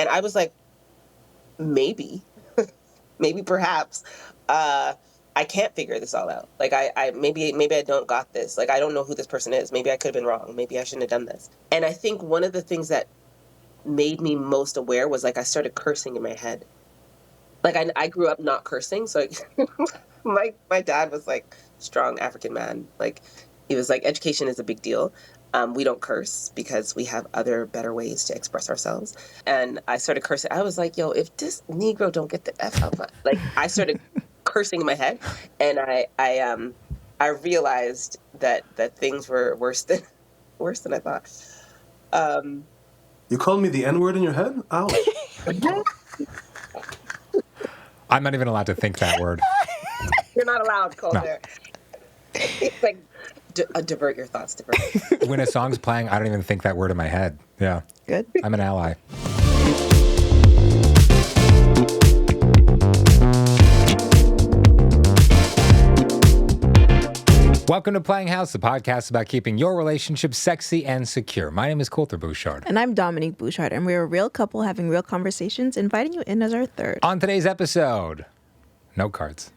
And I was like, maybe, maybe perhaps, I can't figure this all out. Like maybe I don't got this. Like, I don't know who this person is. Maybe I could have been wrong. Maybe I shouldn't have done this. And I think one of the things that made me most aware was like, I started cursing in my head. Like I grew up not cursing. So my dad was like strong African man. Like he was like, education is a big deal. We don't curse because we have other better ways to express ourselves. And I started cursing. I was like, yo, if this Negro don't get the F out of my, like, I started cursing in my head. And I realized that things were worse than I thought. You called me the N-word in your head? Ouch. I'm not even allowed to think that word. You're not allowed, Kolter. No. It's like, divert your thoughts. Divert. When a song's playing, I don't even think that word in my head. Yeah. Good. I'm an ally. Welcome to Playing House, the podcast about keeping your relationship sexy and secure. My name is Kolter Bouchard. And I'm Dominique Bouchard, and we're a real couple having real conversations, inviting you in as our third. On today's episode, note cards.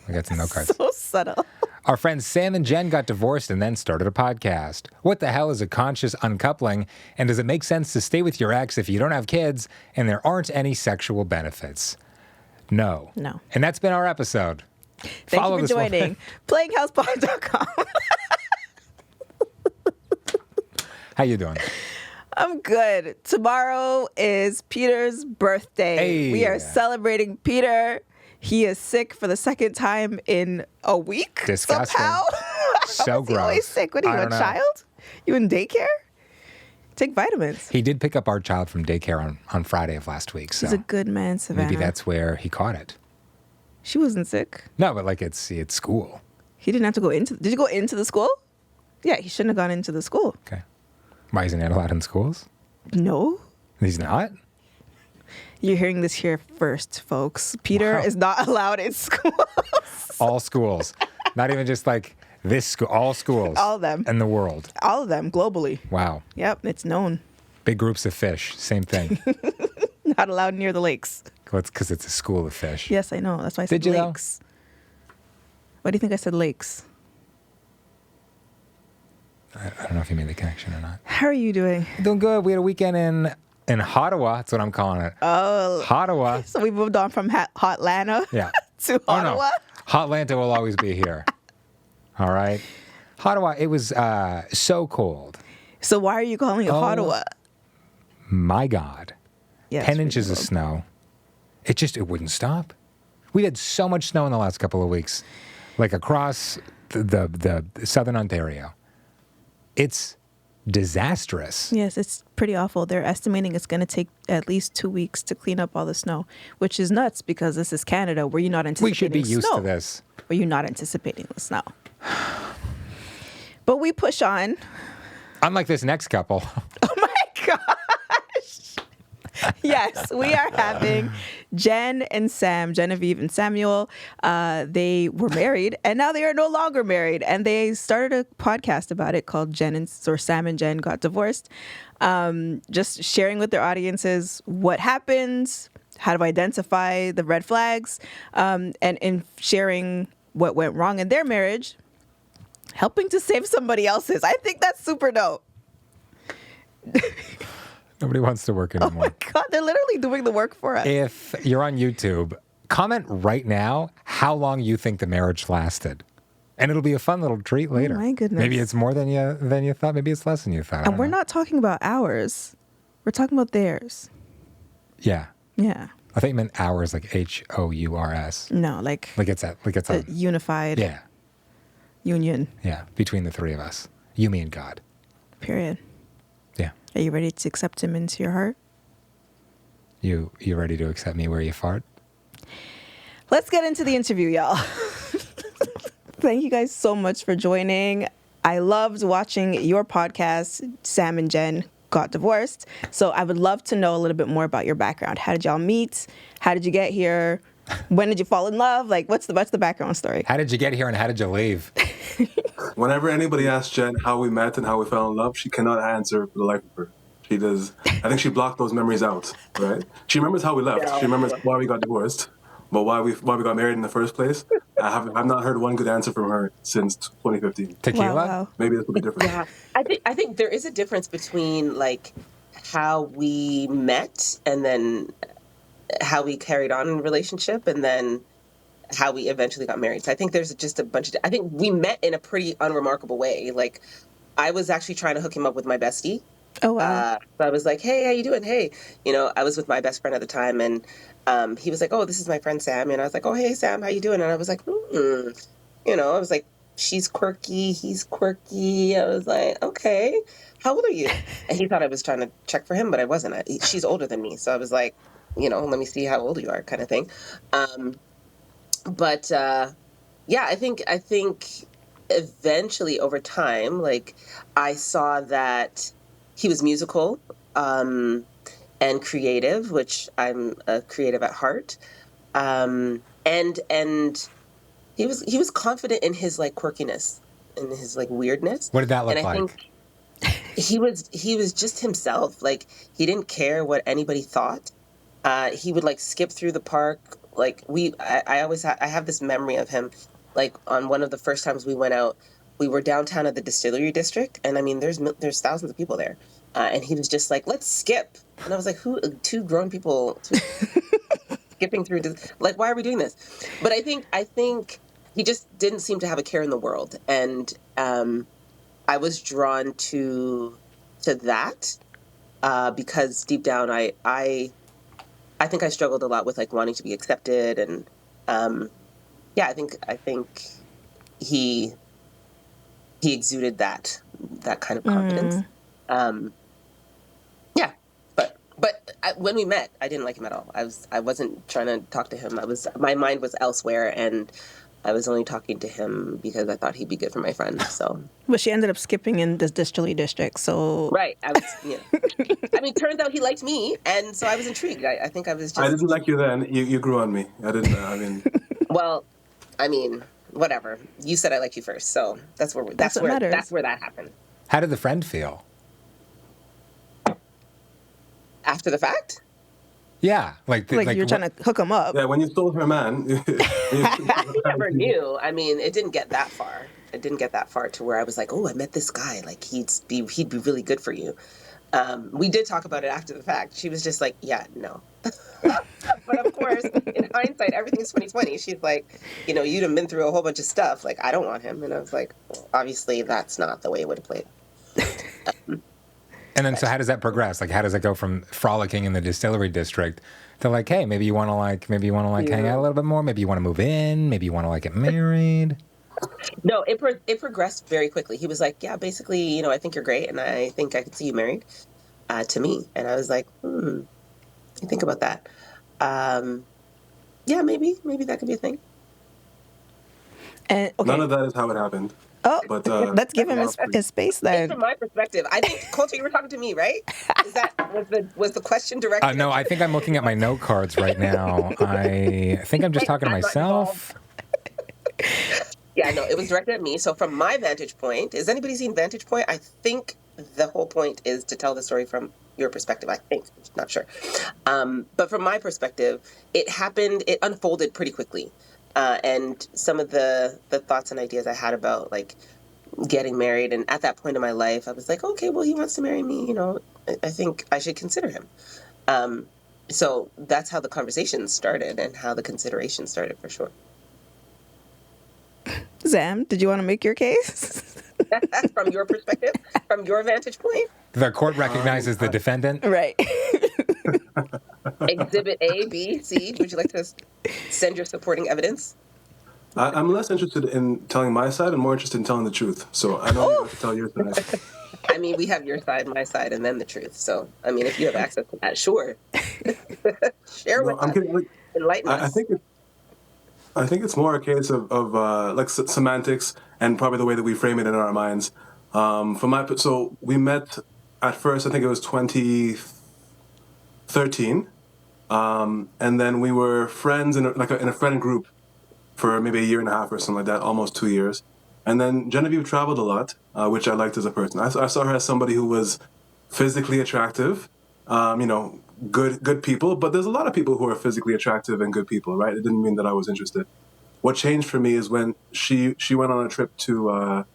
We got some note cards. So subtle. Our friends Sam and Jen got divorced and then started a podcast. What the hell is a conscious uncoupling? And does it make sense to stay with your ex if you don't have kids and there aren't any sexual benefits? No. And that's been our episode. Thank you for joining. PlayingHousePod.com. How you doing? I'm good. Tomorrow is Peter's birthday. Hey. We are celebrating Peter. He is sick for the second time in a week. Disgusting. Somehow. So gross. Always sick. What are you, a child? You in daycare? Take vitamins. He did pick up our child from daycare on Friday of last week. So he's a good man, Savannah. Maybe that's where he caught it. She wasn't sick. No, but like it's school. He didn't have to go into. Did you go into the school? Yeah, he shouldn't have gone into the school. Okay. Why isn't he allowed in schools? No. He's not? You're hearing this here first, folks. Peter is not allowed in schools. All schools. Not even just like this school. All schools. All of them. In the world. All of them, globally. Wow. Yep, it's known. Big groups of fish. Same thing. Not allowed near the lakes. Well, it's because it's a school of fish. Yes, I know. That's why I said lakes. Why do you think I said lakes? I don't know if you made the connection or not. How are you doing? Doing good. We had a weekend in Ottawa. That's what I'm calling it. Oh. Ottawa. So we moved on from Hotlanta to Ottawa? No. Hotlanta will always be here. All right? Ottawa, it was so cold. So why are you calling it Ottawa? My God. Yes, 10 inches of snow. It wouldn't stop. We had so much snow in the last couple of weeks, like across the southern Ontario. It's disastrous. Yes, it's pretty awful. They're estimating it's going to take at least 2 weeks to clean up all the snow, which is nuts because this is Canada where you're not anticipating We should be used to this. Where you're not anticipating the snow. But we push on. Unlike this next couple. Oh my gosh. Yes, we are having Jen and Sam, Genevieve and Samuel. They were married and now they are no longer married. And they started a podcast about it called Sam and Jen Got Divorced. Just sharing with their audiences what happens, how to identify the red flags, and in sharing what went wrong in their marriage, helping to save somebody else's. I think that's super dope. Nobody wants to work anymore. Oh my God, they're literally doing the work for us. If you're on YouTube, comment right now how long you think the marriage lasted. And it'll be a fun little treat later. Oh my goodness. Maybe it's more than you thought. Maybe it's less than you thought. And we're not talking about ours. We're talking about theirs. Yeah. Yeah. I think you meant hours, like HOURS. No, like it's a unified union. Yeah, between the three of us. You, me, and God. Period. Yeah. Are you ready to accept him into your heart? You ready to accept me where you fart? Let's get into the interview, y'all. Thank you guys so much for joining. I loved watching your podcast, Sam and Jen Got Divorced. So I would love to know a little bit more about your background. How did y'all meet? How did you get here? When did you fall in love? Like, what's the background story? How did you get here and how did you leave? Whenever anybody asks Jen how we met and how we fell in love, she cannot answer for the life of her. She does. I think she blocked those memories out, right? She remembers how we left. No. She remembers why we got divorced, but why we got married in the first place. I've not heard one good answer from her since 2015. Tequila? Wow. Maybe this will be different. Yeah, I think there is a difference between like how we met and then how we carried on in a relationship and then how we eventually got married. So I think there's just a bunch of, I think we met in a pretty unremarkable way. Like I was actually trying to hook him up with my bestie. Oh, wow. So I was like, hey, how you doing? Hey, I was with my best friend at the time, and he was like, oh, this is my friend Sam. And I was like, oh, hey, Sam, how you doing? And I was like, I was like, she's quirky, he's quirky. I was like, okay, how old are you? And he thought I was trying to check for him, but I wasn't. She's older than me. So I was like, let me see how old you are kind of thing. But yeah, I think eventually over time, like I saw that he was musical and creative, which I'm a creative at heart. And he was confident in his like quirkiness and his like weirdness. What did that look and I like? think he was just himself. Like he didn't care what anybody thought. He would like skip through the park. Like I have this memory of him, like on one of the first times we went out, we were downtown at the distillery district. And I mean, there's thousands of people there. And he was just like, let's skip. And I was like, two grown people skipping through, like, why are we doing this? But I think he just didn't seem to have a care in the world. And I was drawn to that because deep down, I think I struggled a lot with like wanting to be accepted, and yeah, I think he exuded that kind of confidence. Yeah, but when we met, I didn't like him at all. I wasn't trying to talk to him. My mind was elsewhere, and I was only talking to him because I thought he'd be good for my friend. So, But she ended up skipping in the distillery district. So right, I was. I mean, turns out he liked me, and so I was intrigued. I think I was just. I didn't like you then. You grew on me. I didn't. I mean. Well, I mean, whatever. You said I liked you first, so that's where That's what matters. that's where that happened. How did the friend feel? After the fact? Yeah, like you're trying to hook him up. Yeah, when you stole her man. He never knew. I mean, it didn't get that far. It didn't get that far to where I was like, oh, I met this guy. Like he'd be really good for you. We did talk about it after the fact. She was just like, yeah, no. But of course, in hindsight, everything's 2020. She's like, you'd have been through a whole bunch of stuff. Like, I don't want him. And I was like, well, obviously, that's not the way it would have played. And then, so how does that progress? Like, how does it go from frolicking in the distillery district to like, hey, maybe you want to hang out a little bit more. Maybe you want to move in. Maybe you want to like get married. No, it progressed very quickly. He was like, yeah, basically, I think you're great, and I think I could see you married to me. And I was like, I think about that. Yeah, maybe that could be a thing. And okay. None of that is how it happened. Oh, But let's give him his space then. From my perspective, I think Kolter, you were talking to me, right? Was the question directed? No, I think I'm looking at my note cards right now. I think I'm just talking to myself. Yeah, no, it was directed at me. So from my vantage point, has anybody seen Vantage Point? I think the whole point is to tell the story from your perspective. I think, not sure. But from my perspective, it unfolded pretty quickly. And some of the thoughts and ideas I had about like getting married, and at that point in my life, I was like, okay, well, he wants to marry me. I think I should consider him. So that's how the conversation started and how the consideration started for sure. Sam, did you want to make your case? From your perspective, from your vantage point? The court recognizes the defendant. Right. Exhibit A, B, C. Would you like to send your supporting evidence? I'm less interested in telling my side and more interested in telling the truth. So I don't have to tell your side. I mean, we have your side, my side, and then the truth. So, I mean, if you have access to that, sure. Share with us. Kidding. Enlighten us. I think it's more a case of like semantics and probably the way that we frame it in our minds. So we met at first, I think it was 2013, and then we were friends in a friend group for maybe a year and a half or something like that, almost 2 years. And then Genevieve traveled a lot, which I liked as a person. I saw her as somebody who was physically attractive, good people. But there's a lot of people who are physically attractive and good people, right? It didn't mean that I was interested. What changed for me is when she went on a trip to a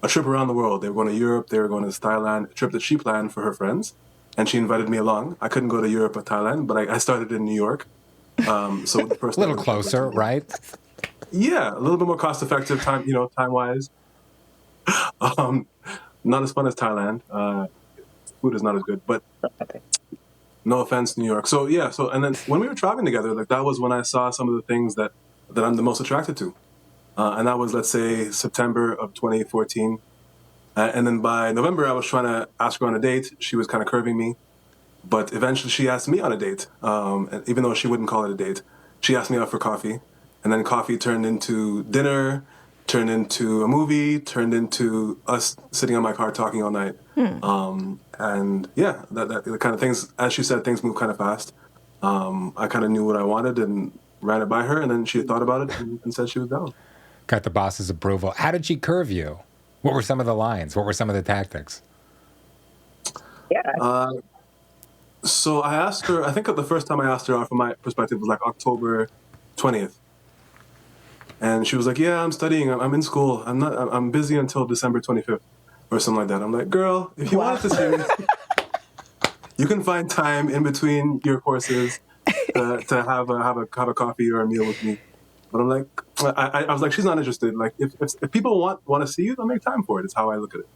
trip around the world. They were going to Europe. They were going to Thailand. A trip that she planned for her friends, and she invited me along. I couldn't go to Europe or Thailand, but I started in New York. So the first A little closer, right? Yeah, a little bit more cost effective time wise. Not as fun as Thailand. Food is not as good, but no offense, New York. So yeah, and then when we were traveling together, like that was when I saw some of the things that I'm the most attracted to, and that was, let's say, September of 2014. And then by November, I was trying to ask her on a date. She was kind of curving me, but eventually she asked me on a date. And even though she wouldn't call it a date, she asked me out for coffee, and then coffee turned into dinner, turned into a movie, turned into us sitting on my car talking all night. And yeah, that the kind of things, as she said, things move kind of fast. I kind of knew what I wanted and ran it by her, and then she thought about it and said she was down. Got the boss's approval. How did she curve you? What were some of the lines? What were some of the tactics? Yeah. So I asked her, I think the first time I asked her out from my perspective was like October 20th. And she was like, yeah, I'm studying. I'm in school. I'm busy until December 25th or something like that. I'm like, girl, if you wanted to see me, you can find time in between your courses to have a coffee or a meal with me. But I'm like, I was like, she's not interested. Like, if people want to see you, they'll make time for it. It's how I look at it.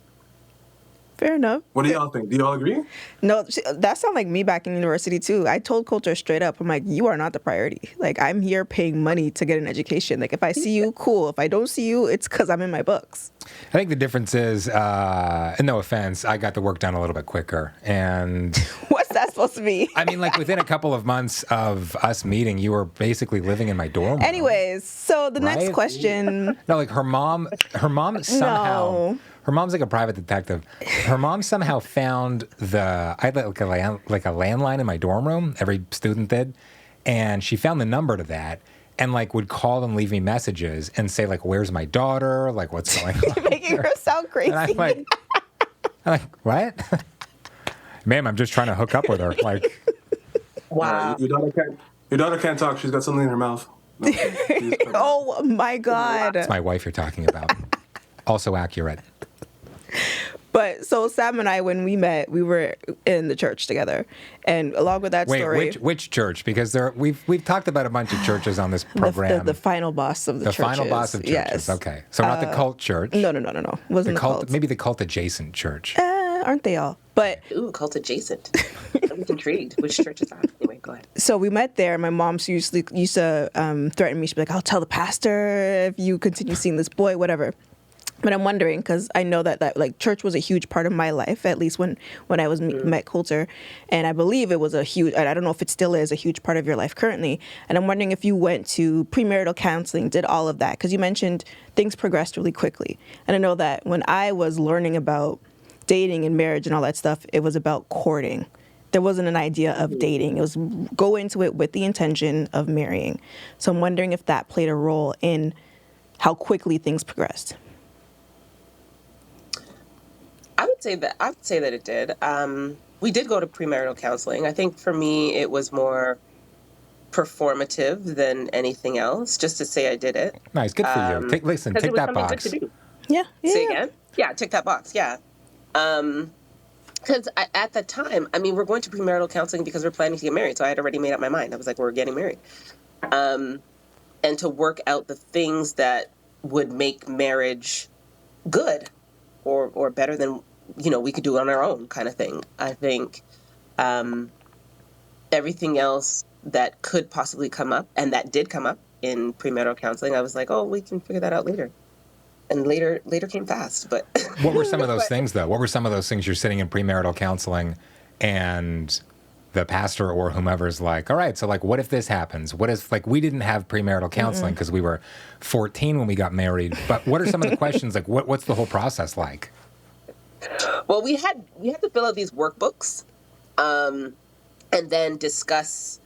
Fair enough. What do y'all think? Do y'all agree? No, that sounded like me back in university too. I told Kolter straight up, I'm like, you are not the priority. Like, I'm here paying money to get an education. Like, if I see you, cool. If I don't see you, it's because I'm in my books. I think the difference is, and no offense, I got the work done a little bit quicker. And What's that supposed to be? I mean, like within a couple of months of us meeting, you were basically living in my dorm room. Anyways, so the next Right? question. No, like her mom somehow. No. Her mom's like a private detective. Her mom somehow found I had like a landline in my dorm room. Every student did, and she found the number to that, and like would call and leave me messages and say like, "Where's my daughter? Like, what's going on?" You're making her sound crazy. And I'm like, what? Ma'am, I'm just trying to hook up with her. Like, Wow. Your daughter can't talk. She's got something in her mouth. No, Oh my God. it's my wife you're talking about. Also accurate. But so Sam and I, when we met, we were in the church together, and along with that Wait, story, which church? Because we've talked about a bunch of churches on this program. the final boss of the churches. The final boss of churches. Yes. Okay, so not the cult church. No. Wasn't The the cult, maybe the cult adjacent church. Aren't they all? But Ooh, cult adjacent. I was intrigued. Which church is that? Anyway, go ahead. so we met there. My mom used to threaten me. She'd be like, "I'll tell the pastor if you continue seeing this boy, whatever." But I'm wondering, because I know that like church was a huge part of my life, at least when I was met Kolter, and I believe it was a huge. I don't know if it still is a huge part of your life currently. And I'm wondering if you went to premarital counseling, did all of that, because you mentioned things progressed really quickly. And I know that when I was learning about dating and marriage and all that stuff, it was about courting. There wasn't an idea of dating. It was go into it with the intention of marrying. So I'm wondering if that played a role in how quickly things progressed. I would say that it did. We did go to premarital counseling. I think for me it was more performative than anything else, just to say I did it. Nice, good for you. Take Because it that was something box. good to do. Yeah. Say again? Yeah, tick that box. Yeah. Because at the time, I mean, we're going to premarital counseling because we're planning to get married. So I had already made up my mind. I was like, we're getting married. And to work out the things that would make marriage good or better than, we could do on our own kind of thing. I think everything else that could possibly come up, and that did come up in premarital counseling, I was like, oh, we can figure that out later. And later came fast, but... What were some of those things, though? What were some of those things you're sitting in premarital counseling and the pastor or whomever's like, all right, so like, what if this happens? What if, like, we didn't have premarital counseling because we were 14 when we got married, but what are some of the questions? Like, what's the whole process like? Well, we had to fill out these workbooks and then discuss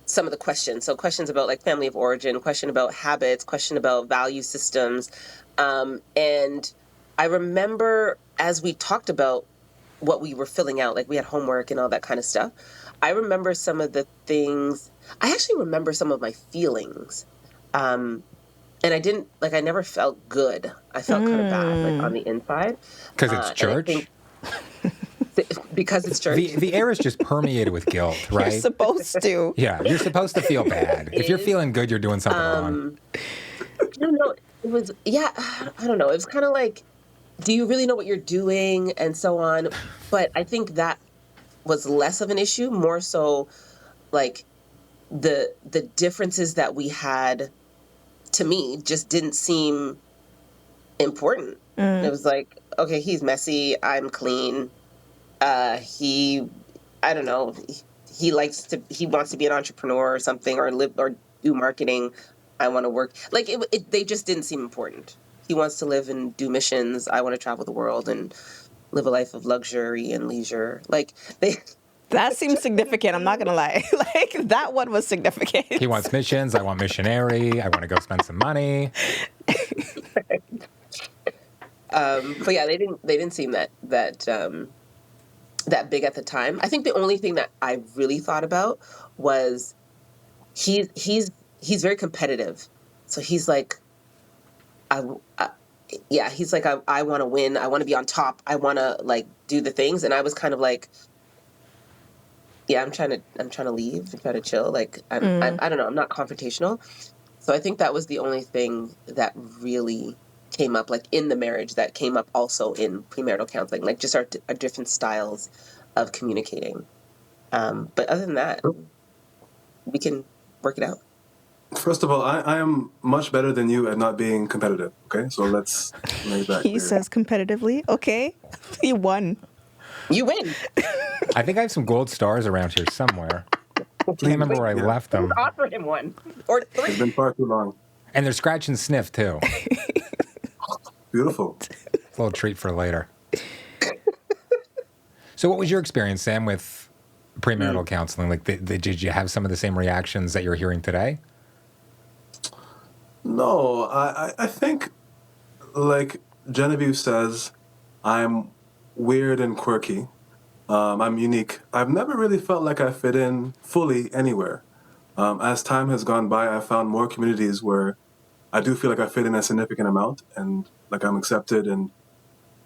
some of the questions. So questions about like family of origin, question about habits, question about value systems. And I remember as we talked about what we were filling out. Like we had homework and all that kind of stuff. I remember some of the things. I actually remember some of my feelings. And I never felt good. I felt kind of bad, like on the inside. Because it's And I church? think because it's church. The air is just permeated with guilt, right? You're supposed to. Yeah, you're supposed to feel bad. If you're feeling good, you're doing something wrong. I don't know. It was, yeah, I don't know. It was kind of like, do you really know what you're doing and so on? But I think that was less of an issue, more so like the differences that we had, to me, just didn't seem important. It was like, okay, he's messy, I'm clean. I don't know, he wants to be an entrepreneur or something, or live or do marketing. I want to work. Like they just didn't seem important. He wants to live and do missions. I want to travel the world and live a life of luxury and leisure. Like That seems significant. I'm not going to lie. Like, that one was significant. He wants missions. I want missionary. I want to go spend some money. But yeah, they didn't seem that big at the time. I think the only thing that I really thought about was he's very competitive. So he's like, he's like, I want to win. I want to be on top. I want to like do the things. And I was kind of like, yeah, I'm trying to leave and try to chill. Like, I don't know. I'm not confrontational. So I think that was the only thing that really came up, like in the marriage, that came up also in premarital counseling, like just our different styles of communicating. But other than that, we can work it out. First of all, I am much better than you at not being competitive. Okay, so let's make that He clear. says competitively. Okay. He won. You win. I think I have some gold stars around here somewhere. I can't remember where I left them. Offer him one or It's 3. been far too long. And they're scratch and sniff, too. Beautiful. A little treat for later. So what was your experience, Sam, with premarital counseling? Like, did you have some of the same reactions that you're hearing today? No, I think, like Genevieve says, I'm weird and quirky. I'm unique. I've never really felt like I fit in fully anywhere. As time has gone by, I've found more communities where I do feel like I fit in a significant amount and like I'm accepted and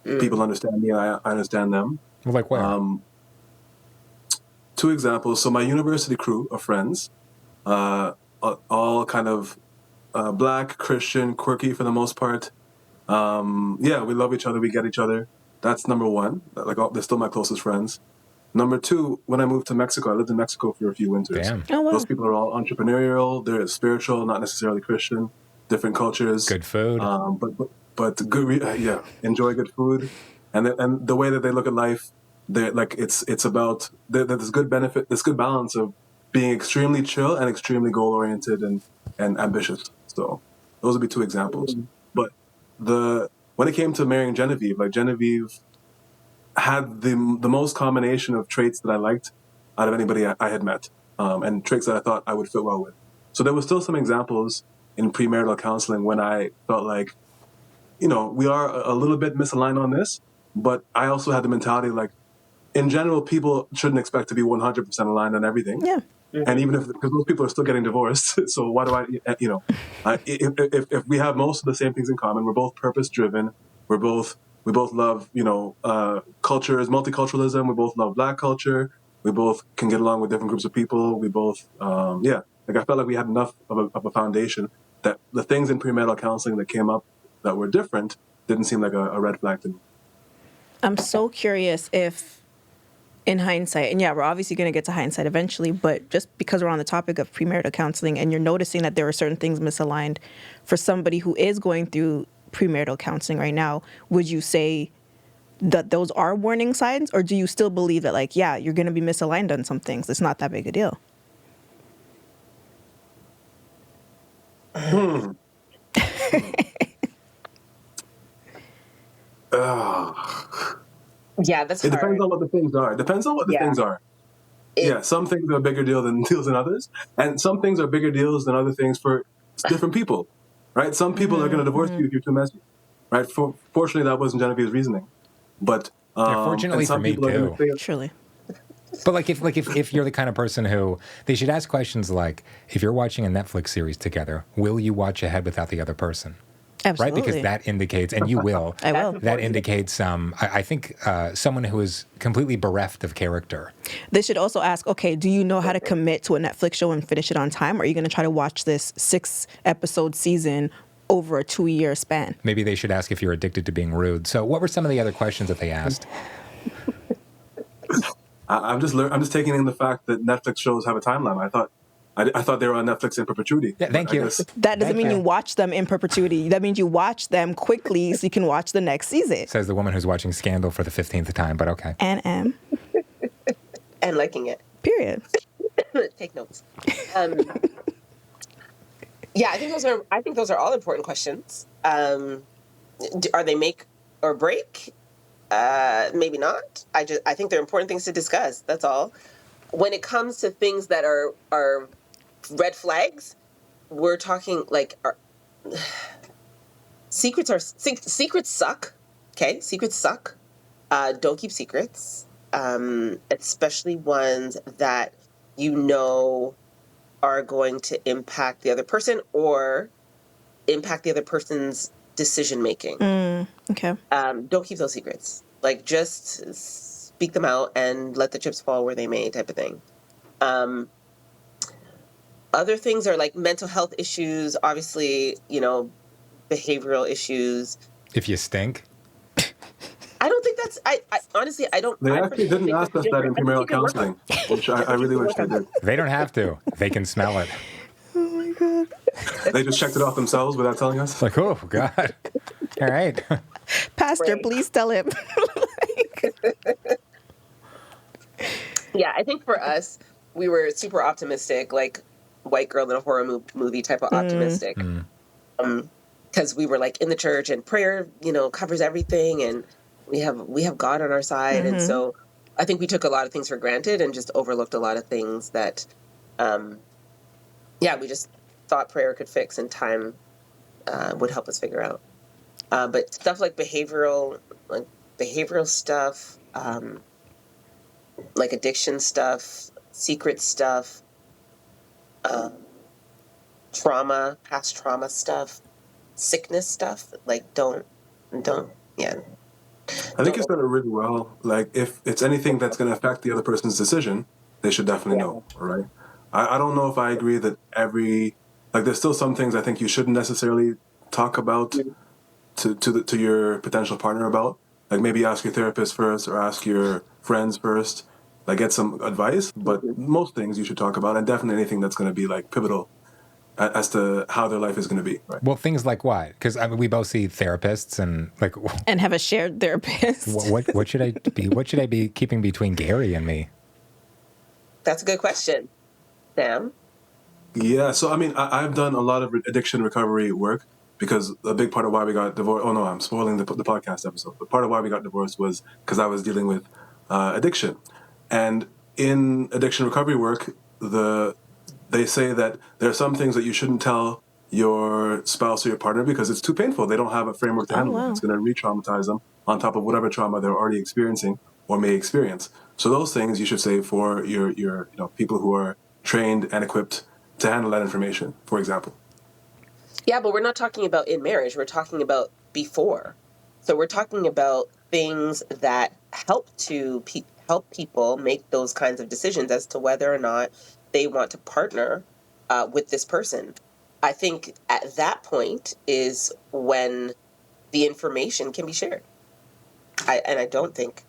people understand me and I understand them. Like where? 2 examples. So my university crew of friends, all kind of Black, Christian, quirky for the most part. Yeah, we love each other. We get each other. That's number 1. Like, they're still my closest friends. Number 2, when I moved to Mexico, I lived in Mexico for a few winters. Damn. Oh, wow. Those people are all entrepreneurial. They're spiritual, not necessarily Christian. Different cultures. Good food. But good. Yeah, enjoy good food, and the way that they look at life, they're like it's about there's good benefit, this good balance of being extremely chill and extremely goal oriented and ambitious. So those would be 2 examples. But when it came to marrying Genevieve, like Genevieve had the most combination of traits that I liked out of anybody I had met, and traits that I thought I would fit well with. So there was still some examples in premarital counseling when I felt like, we are a little bit misaligned on this, but I also had the mentality like, in general, people shouldn't expect to be 100% aligned on everything. Yeah. And even because those people are still getting divorced, so why do if we have most of the same things in common, we're both purpose driven, we both love, cultures, multiculturalism, we both love Black culture, we both can get along with different groups of people, we both, like I felt like we had enough of a foundation that the things in premarital counseling that came up that were different didn't seem like a red flag to me. I'm so curious if, in hindsight, and yeah, we're obviously going to get to hindsight eventually, but just because we're on the topic of premarital counseling and you're noticing that there are certain things misaligned for somebody who is going through premarital counseling right now, would you say that those are warning signs, or do you still believe that, like, yeah, you're going to be misaligned on some things? It's not that big a deal. Yeah, that's It hard. depends on what the things are. It depends on what the things are. Some things are a bigger deal than others, and some things are bigger deals than other things for different people, right? Some people are going to divorce you if you're too messy, right? Fortunately, that wasn't Genevieve's reasoning, but Fortunately and for some me people are going too. to say, Truly. But if you're the kind of person who they should ask questions like, if you're watching a Netflix series together, will you watch ahead without the other person? Absolutely. Right? Because that indicates, and you will. I will. That indicates, I think, someone who is completely bereft of character. They should also ask, okay, do you know how to commit to a Netflix show and finish it on time? Or are you going to try to watch this 6-episode season over a 2-year span? Maybe they should ask if you're addicted to being rude. So what were some of the other questions that they asked? I'm just taking in the fact that Netflix shows have a timeline. I thought they were on Netflix in perpetuity. Yeah, thank you. That doesn't mean you watch them in perpetuity. That means you watch them quickly so you can watch the next season. Says the woman who's watching Scandal for the 15th time, but okay. And And liking it. period. Take notes. Yeah, I think those are all important questions. Are they make or break? Maybe not. I think they're important things to discuss. That's all. When it comes to things that are red flags, we're talking like secrets suck. Okay, secrets suck. Don't keep secrets, especially ones that you know are going to impact the other person or impact the other person's decision making. Okay. Don't keep those secrets. Like, just speak them out and let the chips fall where they may, type of thing. Other things are like mental health issues, obviously, behavioral issues. If you stink. I don't think that's, I honestly, I don't. They I actually didn't ask us that in premarital counseling, which I really wish they did. They don't have to. They can smell it. Oh my God. They just checked it off themselves without telling us. It's like, oh, God. All right. Pastor, Right. please tell him. Yeah, I think for us, we were super optimistic, like white girl in a horror movie type of optimistic. Because we were like in the church and prayer, covers everything, and we have God on our side. And so I think we took a lot of things for granted and just overlooked a lot of things that, we just thought prayer could fix and time would help us figure out. But stuff like behavioral stuff, like addiction stuff, secret stuff, trauma, past trauma stuff, sickness stuff, like don't, yeah. I think you said it really well. Like, if it's anything that's going to affect the other person's decision, they should definitely know, right? I don't know if I agree that there's still some things I think you shouldn't necessarily talk about to your potential partner about. Like, maybe ask your therapist first or ask your friends first, like get some advice. But most things you should talk about, and definitely anything that's going to be like pivotal as to how their life is going to be. Right? Well, things like what? Because we both see therapists and like. And have a shared therapist. What should I be? What should I be keeping between Gary and me? That's a good question, Sam. Yeah. So I mean, I've done a lot of addiction recovery work. Because a big part of why we got divorced, oh no, I'm spoiling the podcast episode, but part of why we got divorced was because I was dealing with addiction. And in addiction recovery work, they say that there are some things that you shouldn't tell your spouse or your partner because it's too painful. They don't have a framework to handle it. It's going to re-traumatize them on top of whatever trauma they're already experiencing or may experience. So those things you should say for your people who are trained and equipped to handle that information, for example. Yeah, but we're not talking about in marriage. We're talking about before. So we're talking about things that help people make those kinds of decisions as to whether or not they want to partner with this person. I think at that point is when the information can be shared. I don't think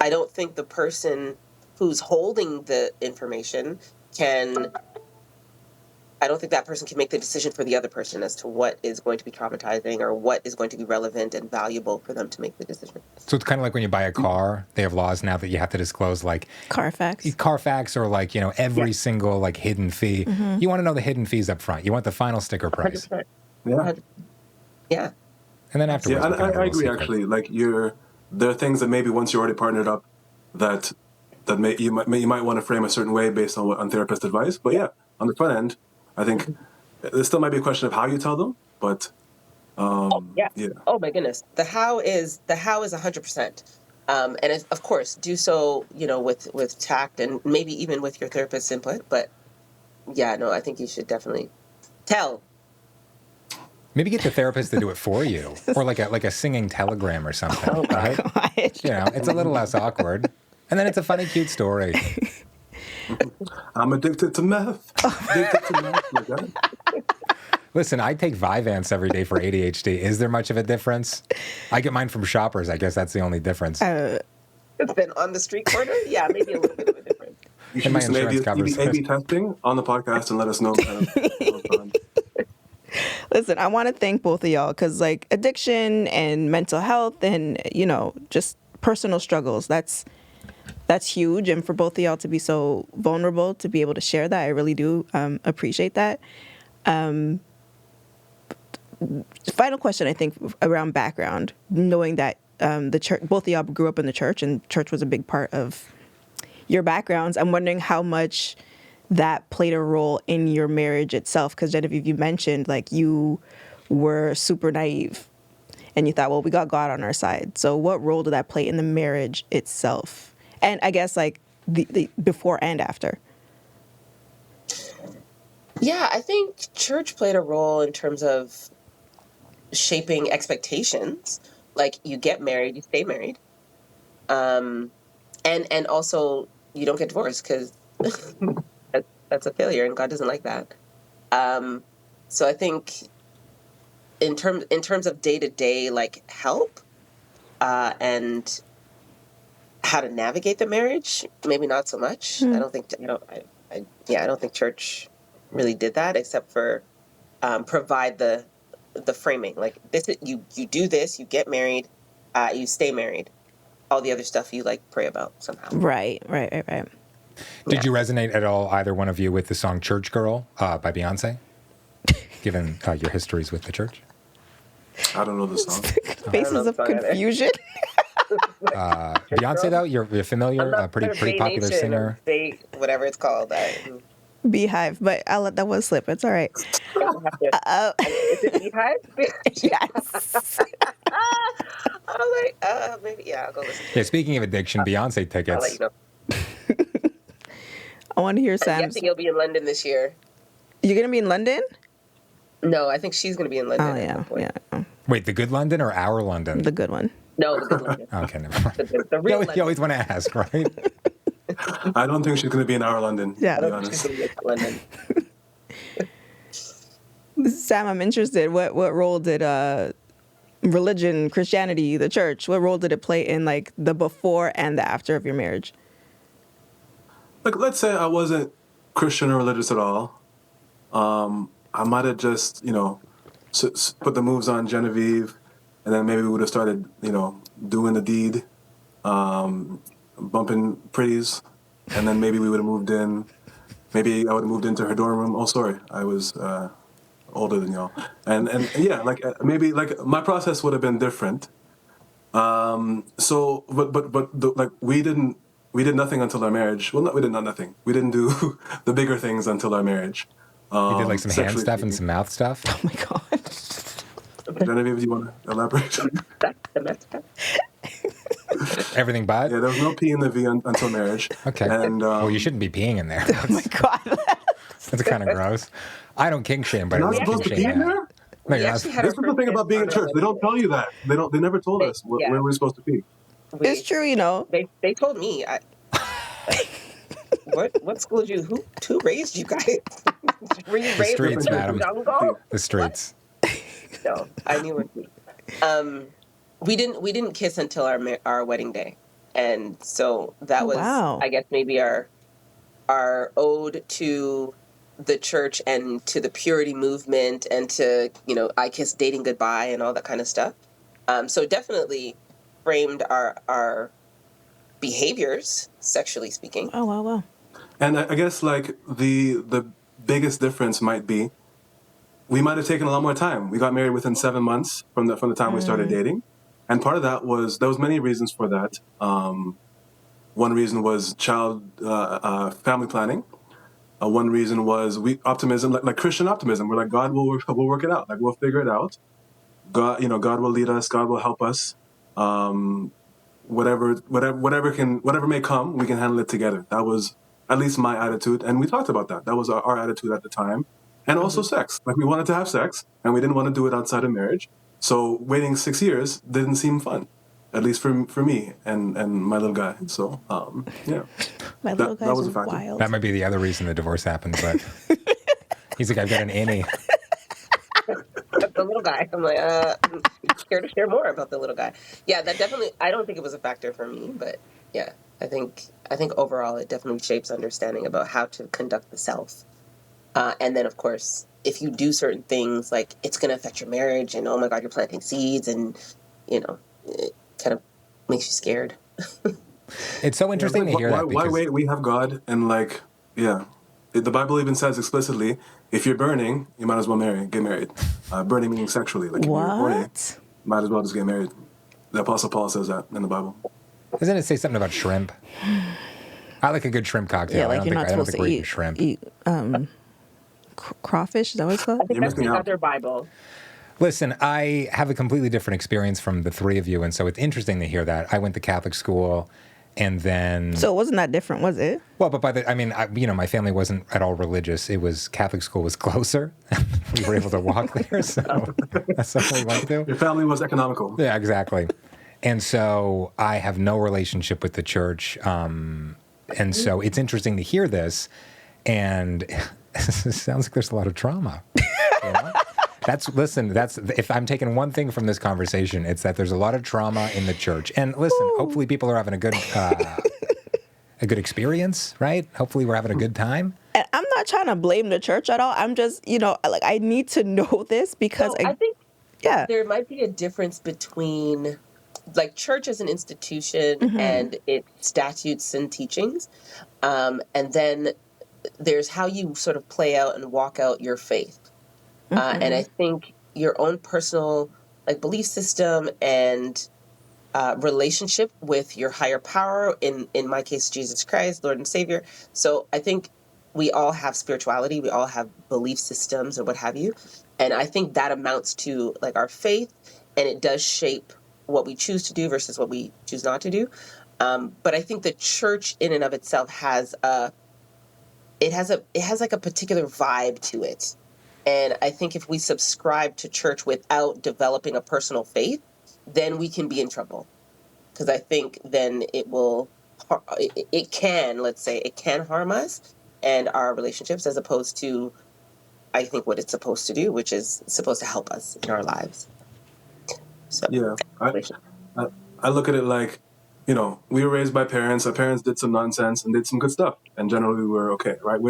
the person who's holding the information I don't think that person can make the decision for the other person as to what is going to be traumatizing or what is going to be relevant and valuable for them to make the decision. So it's kind of like when you buy a car, they have laws now that you have to disclose like Carfax or like, every single like hidden fee. Mm-hmm. You want to know the hidden fees up front. You want the final sticker price. 100%. Yeah. Yeah. And then afterwards. Yeah, I agree actually. Like there are things that maybe once you're already partnered up that you might want to frame a certain way based on therapist advice. But yeah, on the front end, I think there still might be a question of how you tell them, but Yeah. Yeah. Oh my goodness. The how is 100%. And of course, do so, with tact and maybe even with your therapist's input. But yeah, no, I think you should definitely tell. Maybe get the therapist to do it for you, or like a singing telegram or something. Oh my Right? God. It's a little less awkward, and then it's a funny, cute story. I'm addicted to meth. Addicted to meth. Like that. Listen, I take Vyvanse every day for ADHD. Is there much of a difference? I get mine from Shoppers. I guess that's the only difference. It's been on the street corner. Yeah, maybe a little bit of a difference. You should my do some insurance covers A/B testing on the podcast and let us know. Kind of, Listen, I want to thank both of y'all because like addiction and mental health and, just personal struggles, that's huge. And for both of y'all to be so vulnerable, to be able to share that, I really do appreciate that. Final question, I think, around background, knowing that the church, both of y'all grew up in the church and church was a big part of your backgrounds. I'm wondering how much that played a role in your marriage itself. Because Genevieve, you mentioned like you were super naive and you thought, well, we got God on our side. So what role did that play in the marriage itself? And I guess like the before and after. Yeah, I think church played a role in terms of shaping expectations. Like you get married, you stay married. And also you don't get divorced because that's a failure and God doesn't like that. So I think in terms of day-to-day like help and how to navigate the marriage, maybe not so much. I don't think I don't think church really did that except for provide the framing. Like this, you do this, you get married, you stay married. All the other stuff you like pray about somehow. Right. Did you resonate at all, either one of you, with the song "Church Girl" by Beyonce? Given your histories with the church. I don't know the song. Faces of confusion. Beyonce, though, you're familiar. Pretty popular singer. State, whatever it's called. Beehive, but I'll let that one slip. It's all right. Is it Beehive? Yes. I was like, maybe, yeah, I'll go listen to it. Yeah, speaking of addiction, Beyonce I'll tickets. let you know. I want to hear I'm Sam's. guessing you'll be in London this year. You're going to be in London? No, I think she's going to be in London Oh, at some point. yeah. Wait, the good London or our London? The good one. No, the good London. Okay, never mind. The real London. You always want to ask, right? I don't think she's going to be in our London. Yeah. To I be don't think she's honest. going to be in London. Sam, I'm interested. What role did religion, Christianity, the church, what role did it play in like the before and the after of your marriage? Like, let's say I wasn't Christian or religious at all. I might have just, put the moves on Genevieve, and then maybe we would have started, doing the deed, bumping pretties, and then maybe we would have moved in. Maybe I would have moved into her dorm room. Oh, sorry, I was older than y'all, and yeah, like maybe like my process would have been different. So, like we did nothing until our marriage. Well, we did nothing. We didn't do the bigger things until our marriage. You did like some hand stuff and some mouth stuff. Oh my God. Genevieve, do you want to elaborate? The next step. Everything but? Yeah, there was no P in the V until marriage. Okay. And Well, you shouldn't be peeing in there. Oh my God. That's kind of gross. I don't kink shame, but I not will supposed to kink be shame. in there. No, We you're actually not. had our This is the first thing about being in kiss on church. They don't tell you that. They never told us Yeah. where we're supposed to be. It's true, They told me. What school did you? Who raised you guys? Were you raised in streets, the madam. jungle? The streets. No, I knew it. We didn't kiss until our wedding day, and so that was, wow. I guess, maybe our ode to the church and to the purity movement and to I kiss dating goodbye and all that kind of stuff. So it definitely framed our behaviors, sexually speaking. Oh, wow. And I guess like the biggest difference might be we might have taken a lot more time. We got married within 7 months from the time we started dating, and part of that was there was many reasons for that. One reason was family planning. One reason was optimism, like Christian optimism. We're like, God will work it out. Like we'll figure it out. God, God will lead us. God will help us. Whatever may come, we can handle it together. That was at least my attitude, and we talked about that. That was our attitude at the time, and also sex. Like we wanted to have sex, and we didn't want to do it outside of marriage. So waiting 6 years didn't seem fun, at least for me and my little guy. So yeah, My little that guys was are a factor. wild. That might be the other reason the divorce happened, but he's like, I've got an innie. The little guy. I'm like, care to share more about the little guy? Yeah, that definitely. I don't think it was a factor for me, but yeah, I think overall it definitely shapes understanding about how to conduct the self. And then, of course, if you do certain things, like it's going to affect your marriage, and oh my God, you're planting seeds, and it kind of makes you scared. It's so interesting to hear that Why because wait? We have God, and like, yeah. The Bible even says explicitly, if you're burning, you might as well get married. Burning meaning sexually. Like if you're horny, What? might as well just get married. The Apostle Paul says that in the Bible. doesn't it say something about shrimp? I like a good shrimp cocktail. Yeah, like you're not I don't supposed think to we're eating eat shrimp. crawfish. Is that what it's called? I think You're that's missing out. their Bible. Listen, I have a completely different experience from the three of you, and so it's interesting to hear that. I went to Catholic school, and then So it wasn't that different, was it? well, but my family wasn't at all religious. It was Catholic school was closer. We were able to walk there, so that's something we went to. Your family was economical. Yeah, exactly. And so I have no relationship with the church, and so it's interesting to hear this, and it sounds like there's a lot of trauma. You know? That's if I'm taking one thing from this conversation, it's that there's a lot of trauma in the church. And listen, hopefully people are having a good experience, right? Hopefully we're having a good time. And I'm not trying to blame the church at all. I'm just, like I need to know this because I think yeah. there might be a difference between like church as an institution and its statutes and teachings, and then there's how you sort of play out and walk out your faith. And I think your own personal like belief system and relationship with your higher power, in my case, Jesus Christ, Lord and Savior. So I think we all have spirituality. We all have belief systems or what have you. And I think that amounts to like our faith, and it does shape what we choose to do versus what we choose not to do. But I think the church in and of itself has like a particular vibe to it. And I think if we subscribe to church without developing a personal faith, then we can be in trouble. Because I think then it can harm us and our relationships, as opposed to, I think, what it's supposed to do, which is supposed to help us in our lives. So Yeah, I look at it like, we were raised by parents. Our parents did some nonsense and did some good stuff, and generally we were okay, right?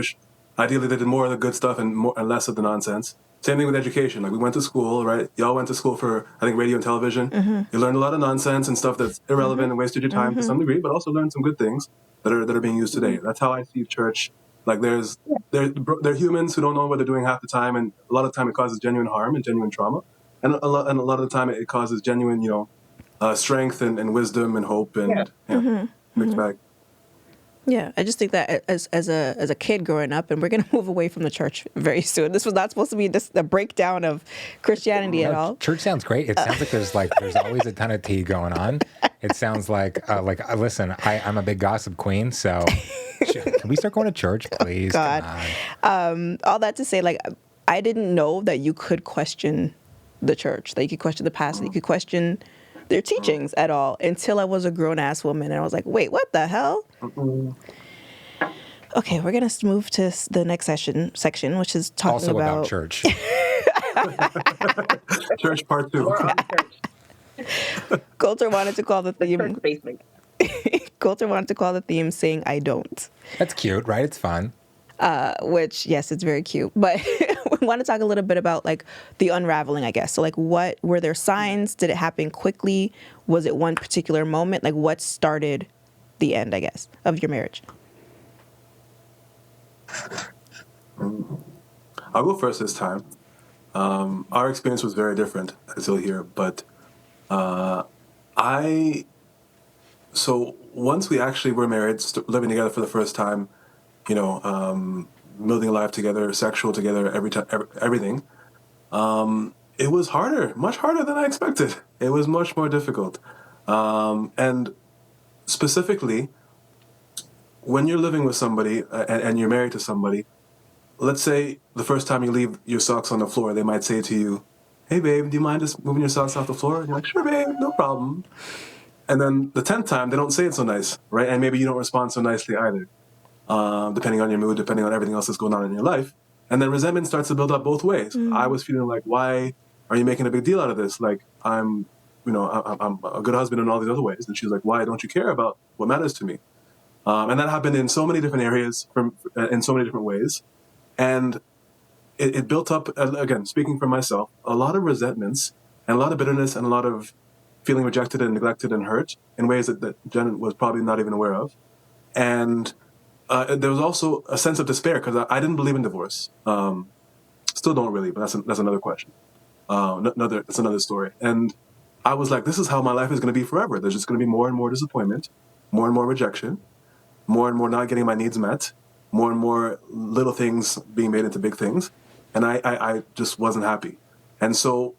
Ideally, they did more of the good stuff and less of the nonsense. Same thing with education. Like we went to school, right? Y'all went to school for, I think, radio and television. You learned a lot of nonsense and stuff that's irrelevant and wasted your time to some degree, but also learned some good things that are being used today. That's how I see church. Like they're humans who don't know what they're doing half the time, and a lot of the time it causes genuine harm and genuine trauma, and a lot of the time it causes genuine, strength and wisdom and hope and mixed bag. Yeah, I just think that as a kid growing up, and we're going to move away from the church very soon. This was not supposed to be just a breakdown of Christianity at all. Church sounds great. It sounds like there's always a ton of tea going on. It sounds like listen, I'm a big gossip queen, so can we start going to church, please? God. Come on. All that to say, like, I didn't know that you could question the church, that you could question the pastor, you could question their teachings at all until I was a grown-ass woman, and I was like, wait, what the hell? Okay, we're going to move to the next section, which is talking Also about church. Church part 2. we're on church. Kolter wanted to call the Church theme. basement. Kolter wanted to call the theme "Saying I Don't," That's cute, right? It's fun. which yes, it's very cute. But we want to talk a little bit about like the unraveling, I guess. So like, what were there signs? Did it happen quickly? Was it one particular moment? Like, what started the end, I guess, of your marriage? I'll go first this time. Our experience was very different, as you'll hear, but so once we actually were married, living together for the first time, building a life together, sexual together, everything, it was harder, much harder than I expected. It was much more difficult. And specifically, when you're living with somebody and you're married to somebody, let's say the first time you leave your socks on the floor, they might say to you, "Hey, babe, do you mind just moving your socks off the floor?" And you're like, "Sure, babe, no problem." And then the 10th time, they don't say it so nice, right? And maybe you don't respond so nicely either, depending on your mood, depending on everything else that's going on in your life. And then resentment starts to build up both ways. I was feeling like, why are you making a big deal out of this? Like, I'm a good husband in all these other ways. And she's like, why don't you care about what matters to me? And that happened in so many different areas, in so many different ways. And it built up, again, speaking for myself, a lot of resentments and a lot of bitterness and a lot of feeling rejected and neglected and hurt in ways that Jen was probably not even aware of. And there was also a sense of despair because I didn't believe in divorce. Still don't really, but that's another question. That's another story. And I was like, this is how my life is going to be forever. There's just going to be more and more disappointment, more and more rejection, more and more not getting my needs met, more and more little things being made into big things. And I just wasn't happy. And so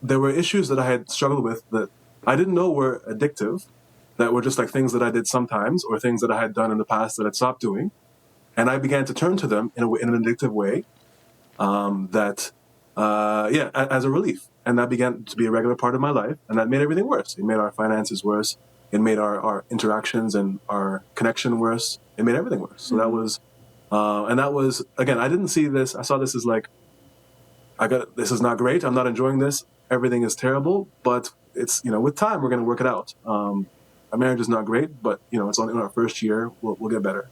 there were issues that I had struggled with that I didn't know were addictive, that were just like things that I did sometimes or things that I had done in the past that I'd stopped doing. And I began to turn to them in an addictive way as a relief. And that began to be a regular part of my life. And that made everything worse. It made our finances worse. It made our interactions and our connection worse. It made everything worse. So that was, again, I didn't see this. I saw this as like, this is not great. I'm not enjoying this. Everything is terrible, but it's, with time, we're going to work it out. Our marriage is not great, but, it's only in our first year. We'll get better.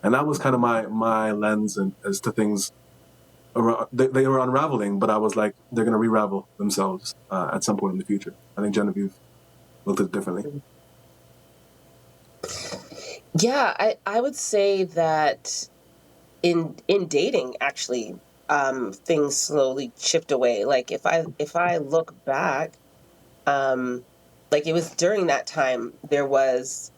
And that was kind of my lens as to things. They were unraveling, but I was like, they're going to re-ravel themselves at some point in the future. I think Genevieve looked at it differently. Yeah, I would say that in dating, actually, things slowly chipped away. Like if I look back, like it was during that time there was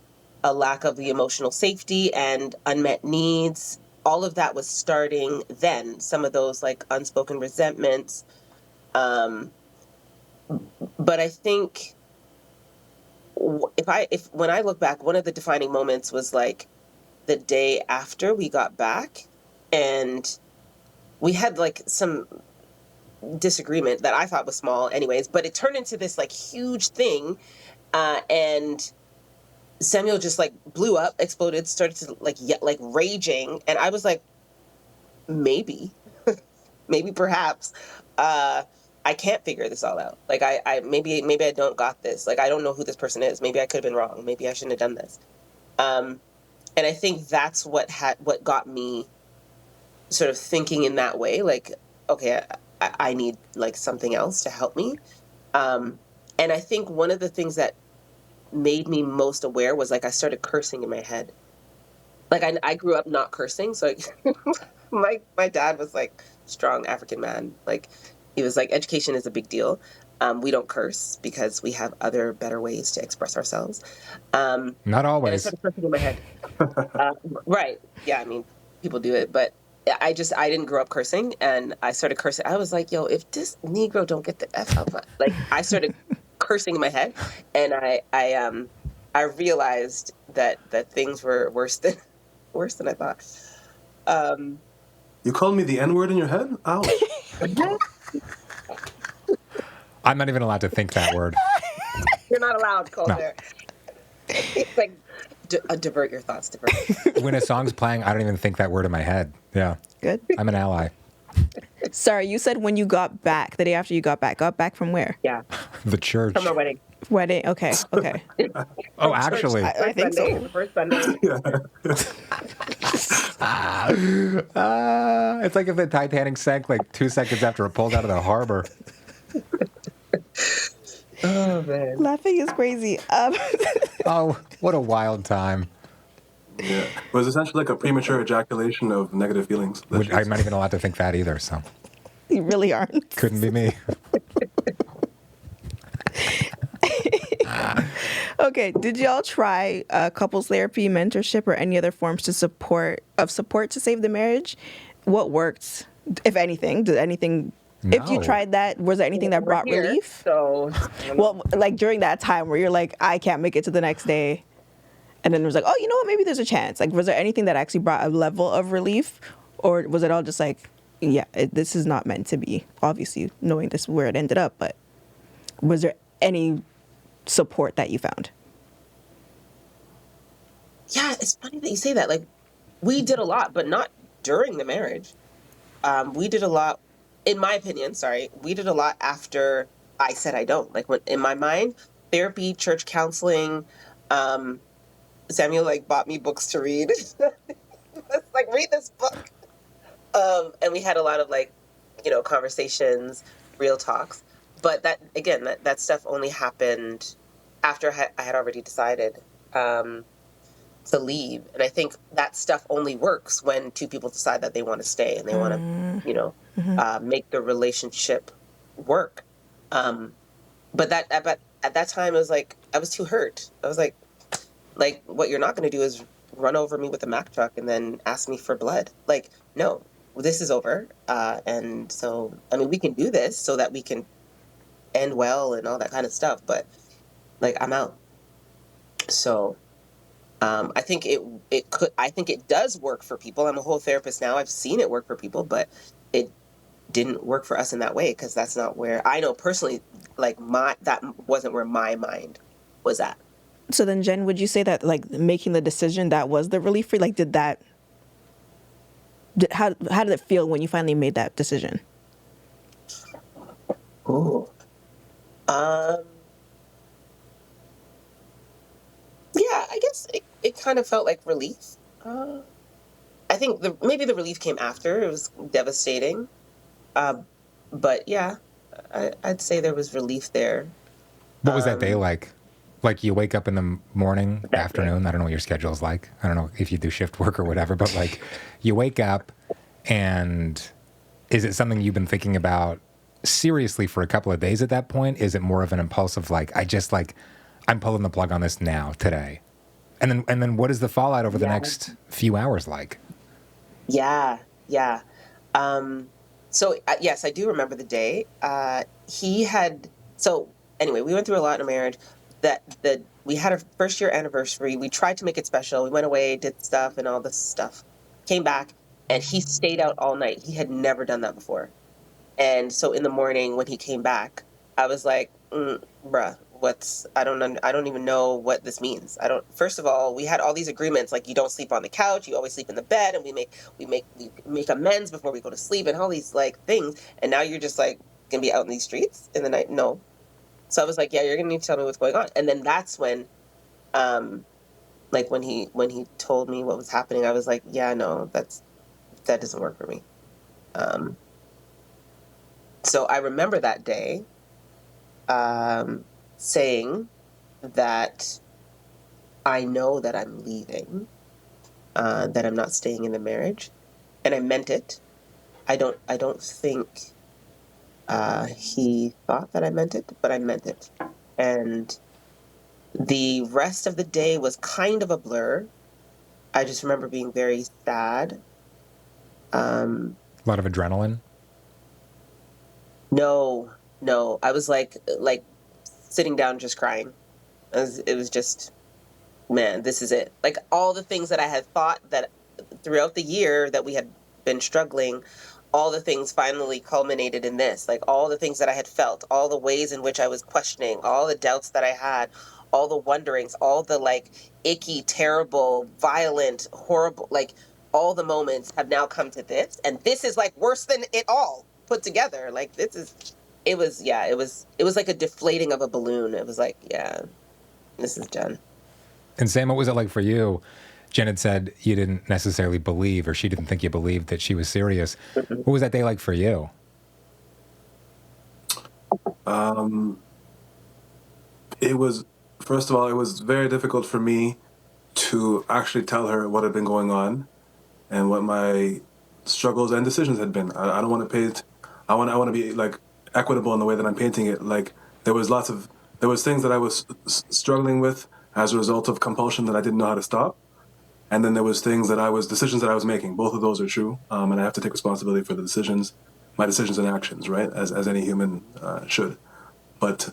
a lack of the emotional safety and unmet needs. All of that was starting then. Some of those like unspoken resentments. But I think when I look back, one of the defining moments was like the day after we got back, and we had like some disagreement that I thought was small anyways, but it turned into this like huge thing. And Samuel just like blew up, exploded, started to like raging. And I was like, maybe perhaps, I can't figure this all out. Like maybe I don't got this. Like, I don't know who this person is. Maybe I could have been wrong. Maybe I shouldn't have done this. And I think that's what got me sort of thinking in that way. Like, okay, I need like something else to help me. And I think one of the things that made me most aware was like I started cursing in my head. Like I grew up not cursing, so my dad was like strong African man. Like he was like, education is a big deal. We don't curse because we have other better ways to express ourselves. Not always. And I started cursing in my head. Right? Yeah, I mean, people do it, but I didn't grow up cursing, and I started cursing. I was like, yo, if this Negro don't get the F out of my, like, I started cursing in my head, and I realized that things were worse than I thought. You called me the N-word in your head? Ouch. I'm not even allowed to think that word. You're not allowed, Kolter. No. It's like, divert your thoughts. When a song's playing, I don't even think that word in my head. Yeah. Good. I'm an ally. Sorry, you said when you got back, the day after you got back from where? Yeah. The church. From our wedding. Wedding, okay. Oh, actually. I think so. The first Sunday. It's like if the Titanic sank like 2 seconds after it pulled out of the harbor. Oh, man. Laughing is crazy. Oh, what a wild time. Yeah. It was essentially like a premature ejaculation of negative feelings. Which I'm not even allowed to think that either, so. You really aren't. Couldn't be me. Okay, did y'all try couples therapy, mentorship, or any other forms to support to save the marriage? What worked, if anything? Did anything If you No. tried that, was there anything that We're brought here, relief? so I don't know. Well, like during that time where you're like, I can't make it to the next day, and then it was like, oh, you know what? Maybe there's a chance. Like, was there anything that actually brought a level of relief, or was it all just like, yeah, this is not meant to be? Obviously, knowing this where it ended up, but was there any support that you found? Yeah, it's funny that you say that. Like, we did a lot, but not during the marriage. We did a lot, in my opinion, sorry, we did a lot after I said I don't. Like, when in my mind, therapy, church counseling, um, Samuel like bought me books to read. Like, read this book. And we had a lot of like, conversations, real talks. But that again, that stuff only happened after I had already decided to leave. And I think that stuff only works when two people decide that they want to stay and they want to, make the relationship work. But at that time, it was like I was too hurt. I was like, what you're not going to do is run over me with a Mack truck and then ask me for blood. Like, no, this is over. And so, I mean, we can do this so that we can end well and all that kind of stuff. But like, I'm out. So, I think I think it does work for people. I'm a whole therapist now. I've seen it work for people, but it didn't work for us in that way because that's not where I know personally, like that wasn't where my mind was at. So then, Jen, would you say that like making the decision that was the relief for you? Like, how did it feel when you finally made that decision? Ooh. Yeah, I guess it kind of felt like relief. I think maybe the relief came after. It was devastating. But yeah, I'd say there was relief there. What was that day like? Like you wake up in the morning, afternoon. I don't know what your schedule is like. I don't know if you do shift work or whatever, but like you wake up and is it something you've been thinking about seriously for a couple of days at that point? Is it more of an impulsive, like, I'm pulling the plug on this now, today? And then what is the fallout over the next few hours like? Yeah. So yes, I do remember the day. So anyway, we went through a lot in a marriage. We had our first year anniversary. We tried to make it special. We went away, did stuff and all this stuff. Came back and he stayed out all night. He had never done that before. And so in the morning when he came back, I was like, bruh, I don't even know what this means. First of all, we had all these agreements, like you don't sleep on the couch, you always sleep in the bed, and we make amends before we go to sleep and all these like things. And now you're just like gonna be out in these streets in the night? No. So I was like, yeah, you're gonna need to tell me what's going on. And then that's when, like when he told me what was happening, I was like, yeah, no, that doesn't work for me. So I remember that day, saying that I know that I'm leaving, that I'm not staying in the marriage, and I meant it. I don't think he thought that I meant it, but I meant it. And the rest of the day was kind of a blur. I just remember being very sad. A lot of adrenaline? No. I was like sitting down just crying. It was just, man, this is it. Like all the things that I had thought that throughout the year that we had been struggling, all the things finally culminated in this. Like all the things that I had felt, all the ways in which I was questioning, all the doubts that I had, all the wonderings, all the like icky, terrible, violent, horrible, like all the moments have now come to this. And this is like worse than it all put together. Like it was like a deflating of a balloon. It was like, yeah, this is done. And Sam, what was it like for you? Jen had said you didn't necessarily believe, or she didn't think you believed that she was serious. What was that day like for you? It was, first of all, it was very difficult for me to actually tell her what had been going on and what my struggles and decisions had been. I don't want to paint. I want to be like equitable in the way that I'm painting it. Like there was things that I was struggling with as a result of compulsion that I didn't know how to stop. And then there was decisions that I was making. Both of those are true. And I have to take responsibility for the decisions. my decisions and actions, right? As any human should. But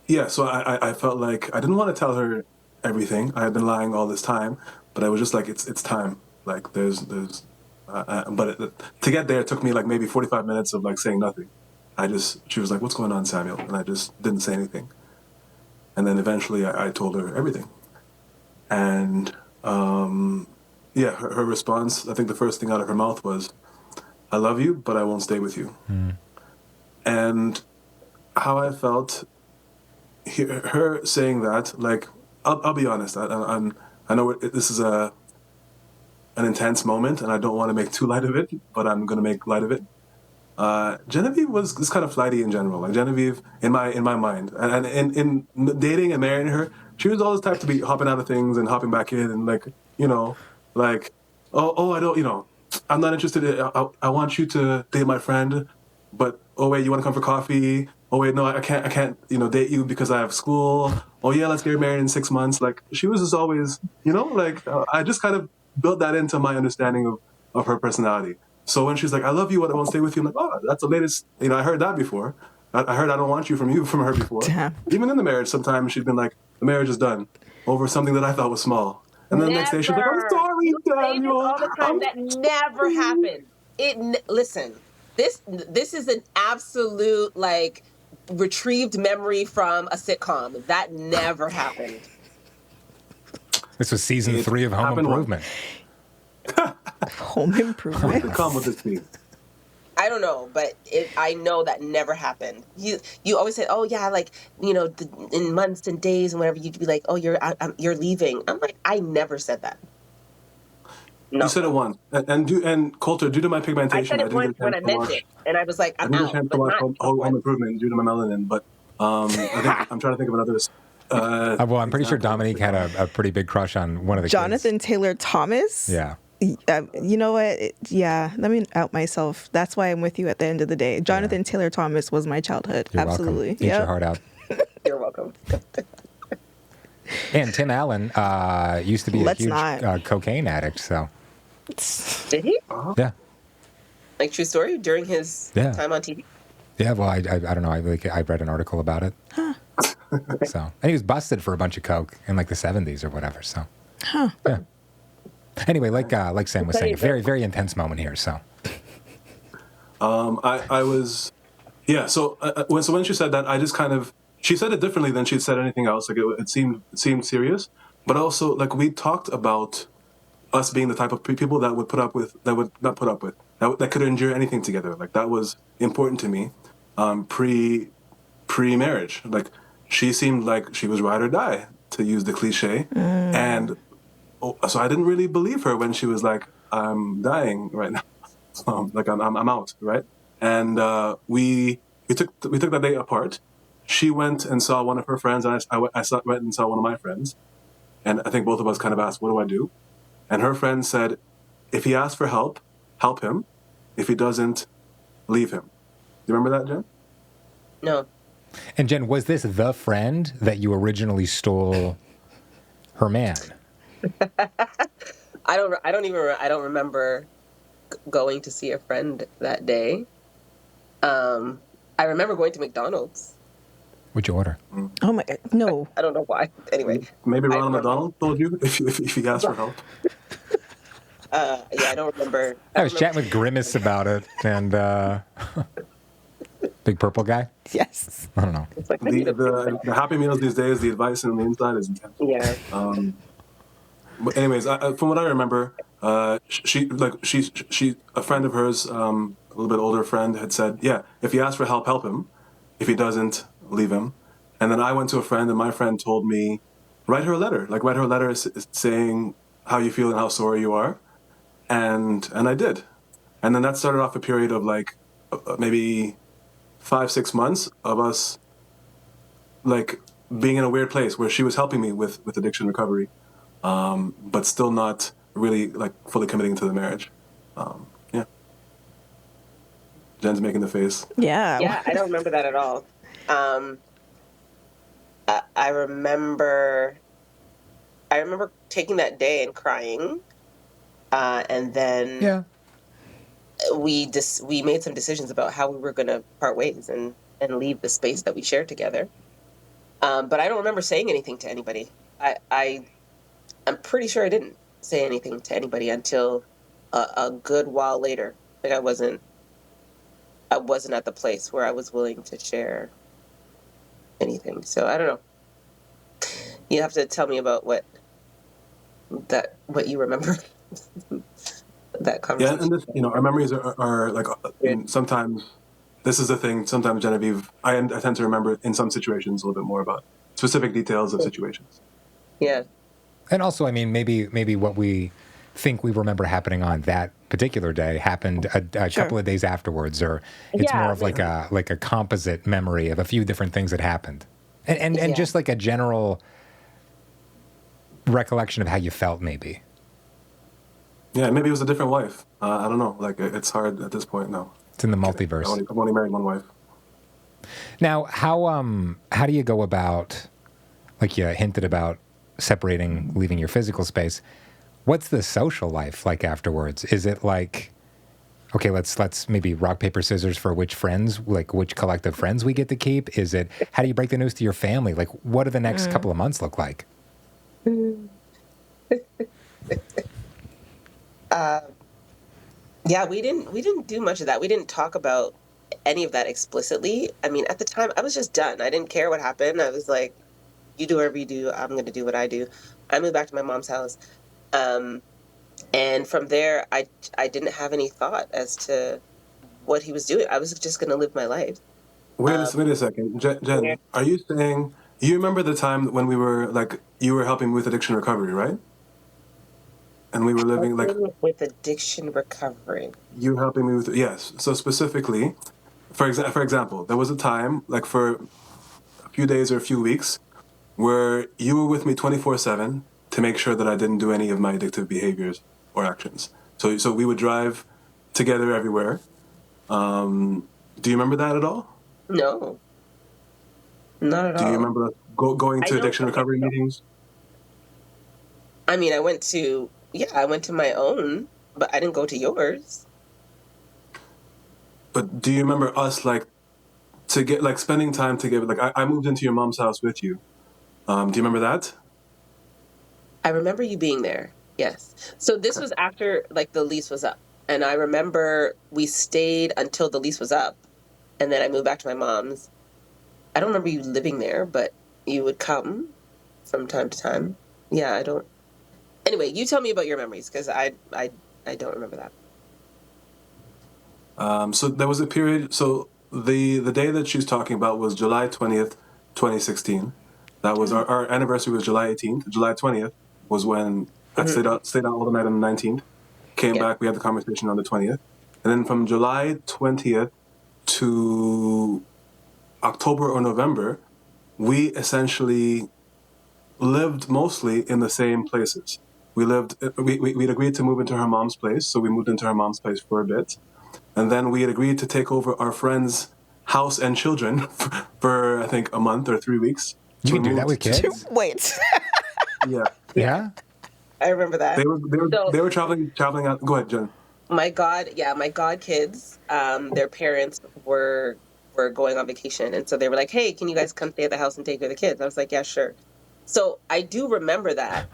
yeah, so I felt like I didn't want to tell her everything. I had been lying all this time, but I was just like, it's time. Like to get there, it took me like maybe 45 minutes of like saying nothing. She was like, "What's going on, Samuel?" And I just didn't say anything. And then eventually I told her everything. And yeah, her response, I think the first thing out of her mouth was, "I love you, but I won't stay with you." And how I felt, her saying that, like, I'll be honest, I know this is an intense moment, and I don't want to make too light of it, but I'm going to make light of it. Genevieve was kind of flighty in general. Like Genevieve, in my mind, and in dating and marrying her, she was always the type to be hopping out of things and hopping back in, and like, like, I don't, I'm not interested. I want you to date my friend, but oh wait, you want to come for coffee? Oh wait, no, I can't, date you because I have school. Oh yeah, let's get married in 6 months. Like she was just always, like I just kind of built that into my understanding of her personality. So when she's like, "I love you, but I won't stay with you," I'm like, "Oh, that's the latest." I heard that before. I heard "I don't want you" from her before. Damn. Even in the marriage, sometimes she'd been like, "The marriage is done," over something that I thought was small. And then the next day she's like, "I'm Never. sorry, You say this Daniel. all the time. I'm That never sorry." happened. Listen. This is an absolute like retrieved memory from a sitcom. That never happened. This was season It 3 of Home happened Improvement. Home improvement. Come with this thing. I don't know, but I know that never happened. You always say, "Oh yeah, like in months and days and whatever." You'd be like, "Oh, you're leaving." I'm like, I never said that. No. You said it once, and Kolter, due to my I pigmentation, said I it didn't get once a when chance I to meant it, watch. and I was like, I "I'm didn't get a out," chance to but watch not Home Improvement due to my melanin, but I think I'm trying to think of another. Well, I'm pretty sure example. Dominique had a pretty big crush on one of the Jonathan kids. Taylor Thomas. Yeah. You know what? Let me out myself. That's why I'm with you at the end of the day. Jonathan Taylor Thomas was my childhood. You're Absolutely. welcome. Eat your heart out. You're welcome. And Tim Allen used to be Let's a huge not. cocaine addict, so Did he? yeah. Like true story during his time on TV? Yeah, well, I don't know. I read an article about it. So, and he was busted for a bunch of coke in like the 70s or whatever. So, yeah. Anyway, like Sam was saying, a very, very intense moment here. So, I was, yeah. So when she said that, I just kind of, she said it differently than she'd said anything else. Like it seemed serious, but also like we talked about us being the type of people that would not put up with, that could endure anything together. Like that was important to me, pre-marriage. Like she seemed like she was ride or die, to use the cliche, and so I didn't really believe her when she was like, "I'm dying right now." Like I'm out, right? And we took that day apart. She went and saw one of her friends, and I went and saw one of my friends. And I think both of us kind of asked, "What do I do?" And her friend said, "If he asks for help, help him. If he doesn't, leave him." Do you remember that, Jen? No. and Jen, was this the friend that you originally stole her man? I don't remember going to see a friend that day. I remember going to McDonald's. What'd you order? Oh my, no. I don't know why. Anyway. Maybe Ronald McDonald told you if he asked for help. Yeah, I don't remember. I was chatting with Grimace about it, and big purple guy. Yes. I don't know. It's like, I need a The Happy Meals these days, the advice on the inside is intense. yeah. But anyways, from what I remember, she a friend of hers, a little bit older friend, had said, "Yeah, if he asks for help, help him. If he doesn't, leave him." And then I went to a friend, and my friend told me, write her a letter. Like write her a letter saying how you feel and how sorry you are, and I did. And then that started off a period of like maybe 5-6 months of us like being in a weird place where she was helping me with addiction recovery. But still not really like fully committing to the marriage. Yeah. Jen's making the face. Yeah. Yeah, I don't remember that at all. I remember taking that day and crying, and then we made some decisions about how we were going to part ways and leave the space that we shared together. But I don't remember saying anything to anybody. I'm pretty sure I didn't say anything to anybody until a good while later. Like I wasn't at the place where I was willing to share anything. So I don't know. You have to tell me about what you remember. That conversation. Yeah, and this, our memories are like sometimes. This is the thing. Sometimes Genevieve, I tend to remember in some situations a little bit more about specific details of situations. Yeah. And also, I mean, maybe what we think we remember happening on that particular day happened a couple of days afterwards, or it's more of like a composite memory of a few different things that happened, and just like a general recollection of how you felt, maybe. Yeah, maybe it was a different wife. I don't know. Like it's hard at this point now. It's in the multiverse. I've only married one wife. Now, how do you go about, like you hinted about, separating, leaving your physical space? What's the social life like afterwards? Is it like, okay, let's maybe rock, paper, scissors for which collective friends we get to keep? Is it, how do you break the news to your family? Like, what do the next couple of months look like? Yeah, we didn't do much of that. We didn't talk about any of that explicitly. I mean, at the time, I was just done. I didn't care what happened. I was like, you do whatever you do. I'm going to do what I do. I moved back to my mom's house. And from there, I didn't have any thought as to what he was doing. I was just going to live my life. Wait a second. Jen, are you saying, you remember the time when we were like, you were helping with addiction recovery, right? And we were living with addiction recovery. You helping me with, yes. So specifically, for example, there was a time, like for a few days or a few weeks, where you were with me 24/7 to make sure that I didn't do any of my addictive behaviors or actions. So we would drive together everywhere. Do you remember that at all? No, not at all. Do you remember going to addiction recovery meetings? I mean, I went to my own, but I didn't go to yours. But do you remember us spending time together? Like I moved into your mom's house with you. Do you remember that? I remember you being there. Yes. So this was after like the lease was up, and I remember we stayed until the lease was up, and then I moved back to my mom's. I don't remember you living there, but you would come from time to time. Yeah, I don't. Anyway, you tell me about your memories because I don't remember that. So there was a period. So the day that she's talking about was July 20th, 2016. That was our anniversary was July 18th. July 20th was when I stayed out all the night on the 19th. Came back. We had the conversation on the 20th, and then from July 20th to October or November, we essentially lived mostly in the same places. We'd agreed to move into her mom's place, so we moved into her mom's place for a bit. And then we had agreed to take over our friend's house and children for I think a month or 3 weeks. You can do that with kids? Wait. Yeah. Yeah? I remember that. They were traveling out. Go ahead, Jen. My god kids, their parents were going on vacation, and so they were like, hey, can you guys come stay at the house and take care of the kids? I was like, yeah, sure. So I do remember that.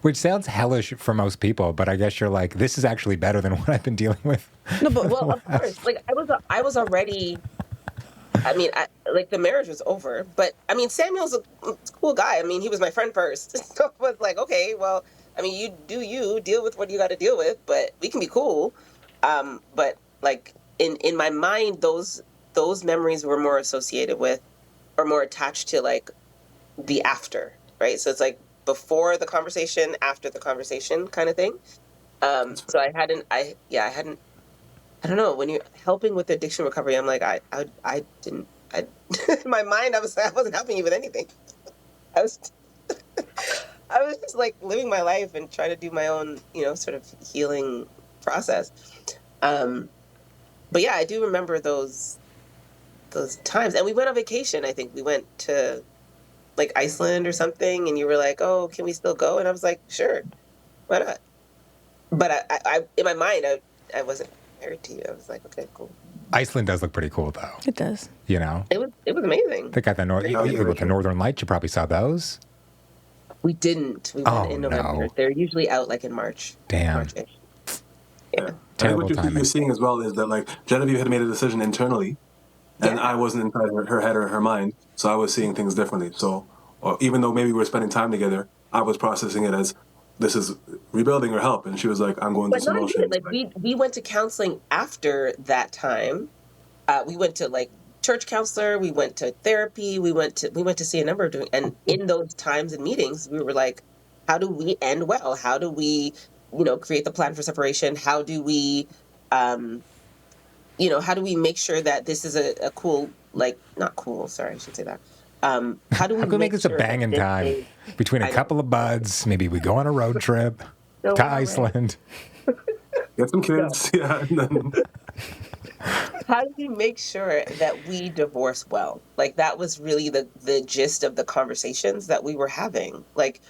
Which sounds hellish for most people, but I guess you're like, this is actually better than what I've been dealing with. No, but well, of course, like I was already. I mean, the marriage was over, but I mean, Samuel's a cool guy. I mean, he was my friend first, so I was like, okay, well, I mean, you deal with what you got to deal with, but we can be cool. But like in my mind, those memories were more associated with, or more attached to like the after, right? So it's like before the conversation, after the conversation kind of thing. So I hadn't, I don't know, when you're helping with addiction recovery, I'm like, I didn't, in my mind, I wasn't helping you with anything. I was just like living my life and trying to do my own, sort of healing process. But yeah, I do remember those times. And we went on vacation. I think we went to like Iceland or something. And you were like, oh, can we still go? And I was like, sure, why not? But I in my mind, I wasn't married to you. I was like, okay, cool. Iceland does look pretty cool, though. It does. You know, It was amazing. they got the the Northern Lights. You probably saw those. We didn't. We went in November. No. They're usually out like in March. Damn. March-ish. Yeah. I think Terrible what timing. you're seeing as well is that like Genevieve had made a decision internally, and I wasn't inside her head or her mind, so I was seeing things differently. So even though maybe we were spending time together, I was processing it as this is rebuilding or help, and she was like, I'm going through some emotions. Like we went to counseling after that time. We went to like church counselor. We went to therapy. We went to see a number of different. And in those times and meetings, we were like, how do we end well? How do we, create the plan for separation? How do we, how do we make sure that this is a cool, like not cool. Sorry, I should say that. How do we make this sure a banging time between a couple of buds? Maybe we go on a road trip to Iceland. Get some kids, yeah. And then... How do we make sure that we divorce well? Like that was really the gist of the conversations that we were having. Like,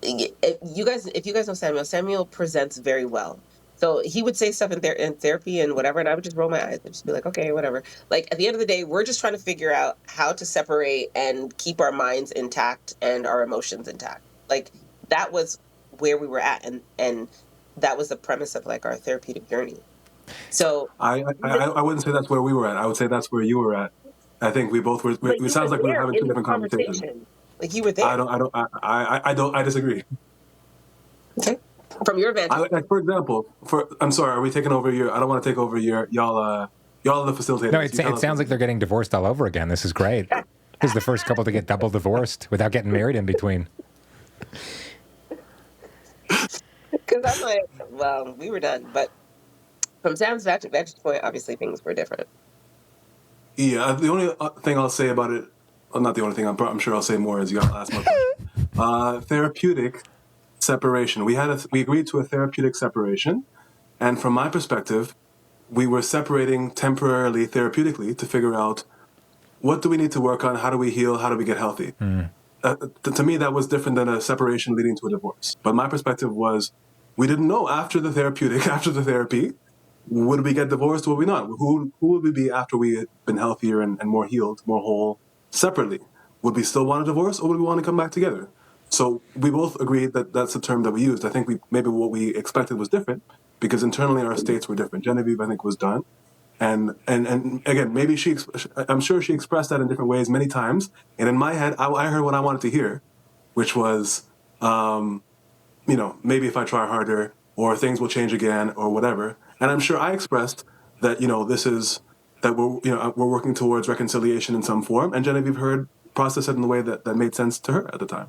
if you guys know Samuel presents very well. So he would say stuff in therapy and whatever, and I would just roll my eyes and just be like, okay, whatever. Like at the end of the day, we're just trying to figure out how to separate and keep our minds intact and our emotions intact. Like that was where we were at, and that was the premise of like our therapeutic journey. So I wouldn't say that's where we were at. I would say that's where you were at. I think we both were. It sounds like we were having two different conversations. Like you were there. I disagree. Okay. From your vantage. Like for example, I'm sorry, are we taking over your? I don't want to take over your y'all are the facilitators. No, it sounds like they're getting divorced all over again. This is great. This is the first couple to get double divorced without getting married in between. Because I'm like, well, we were done, but from Sam's vantage point, obviously things were different. Yeah, the only thing I'll say about it, well, not the only thing, I'm sure I'll say more as you ask my question. Therapeutic separation. We agreed to a therapeutic separation, and from my perspective, we were separating temporarily, therapeutically, to figure out what do we need to work on, how do we heal, how do we get healthy. To me, that was different than a separation leading to a divorce. But my perspective was, we didn't know after the therapy, would we get divorced or would we not? Who would we be after we had been healthier and more healed, more whole, separately? Would we still want a divorce or would we want to come back together? So we both agreed that that's the term that we used. I think maybe what we expected was different because internally our states were different. Genevieve, I think, was done. And again, maybe I'm sure she expressed that in different ways many times. And in my head, I heard what I wanted to hear, which was, maybe if I try harder or things will change again or whatever. And I'm sure I expressed that, we're working towards reconciliation in some form. And Genevieve processed it in the way that made sense to her at the time.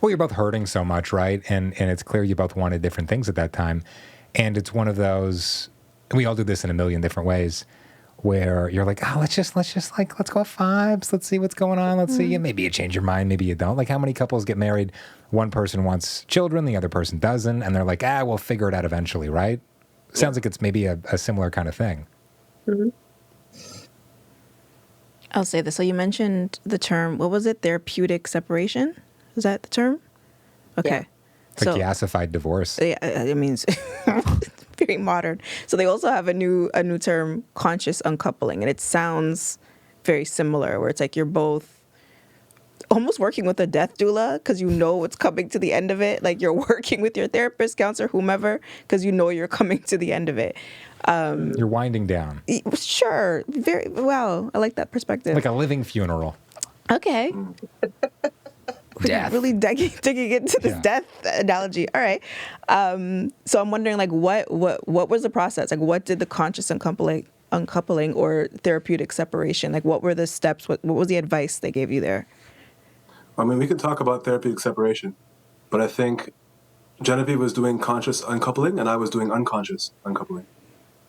Well, you're both hurting so much, right? And it's clear you both wanted different things at that time. And it's one of those, and we all do this in a million different ways, where you're like, let's go off vibes. Let's see what's going on. Let's see. Maybe you change your mind. Maybe you don't. Like how many couples get married? One person wants children, the other person doesn't. And they're like, we'll figure it out eventually, right? Sounds like it's maybe a similar kind of thing. Mm-hmm. I'll say this. So you mentioned the term, what was it? Therapeutic separation? Is that the term? Okay. It's like gasified divorce. Yeah, it means very modern. So they also have a new term, conscious uncoupling, and it sounds very similar, where it's like you're both almost working with a death doula because you know what's coming to the end of it. Like you're working with your therapist, counselor, whomever, because you know you're coming to the end of it. You're winding down. Sure. Very well. I like that perspective. Like a living funeral. Okay. Death. Really digging into this death analogy. All right. So I'm wondering, like, what was the process? Like, what did the conscious uncoupling or therapeutic separation, like, what were the steps? What was the advice they gave you there? I mean, we could talk about therapeutic separation, but I think Genevieve was doing conscious uncoupling and I was doing unconscious uncoupling.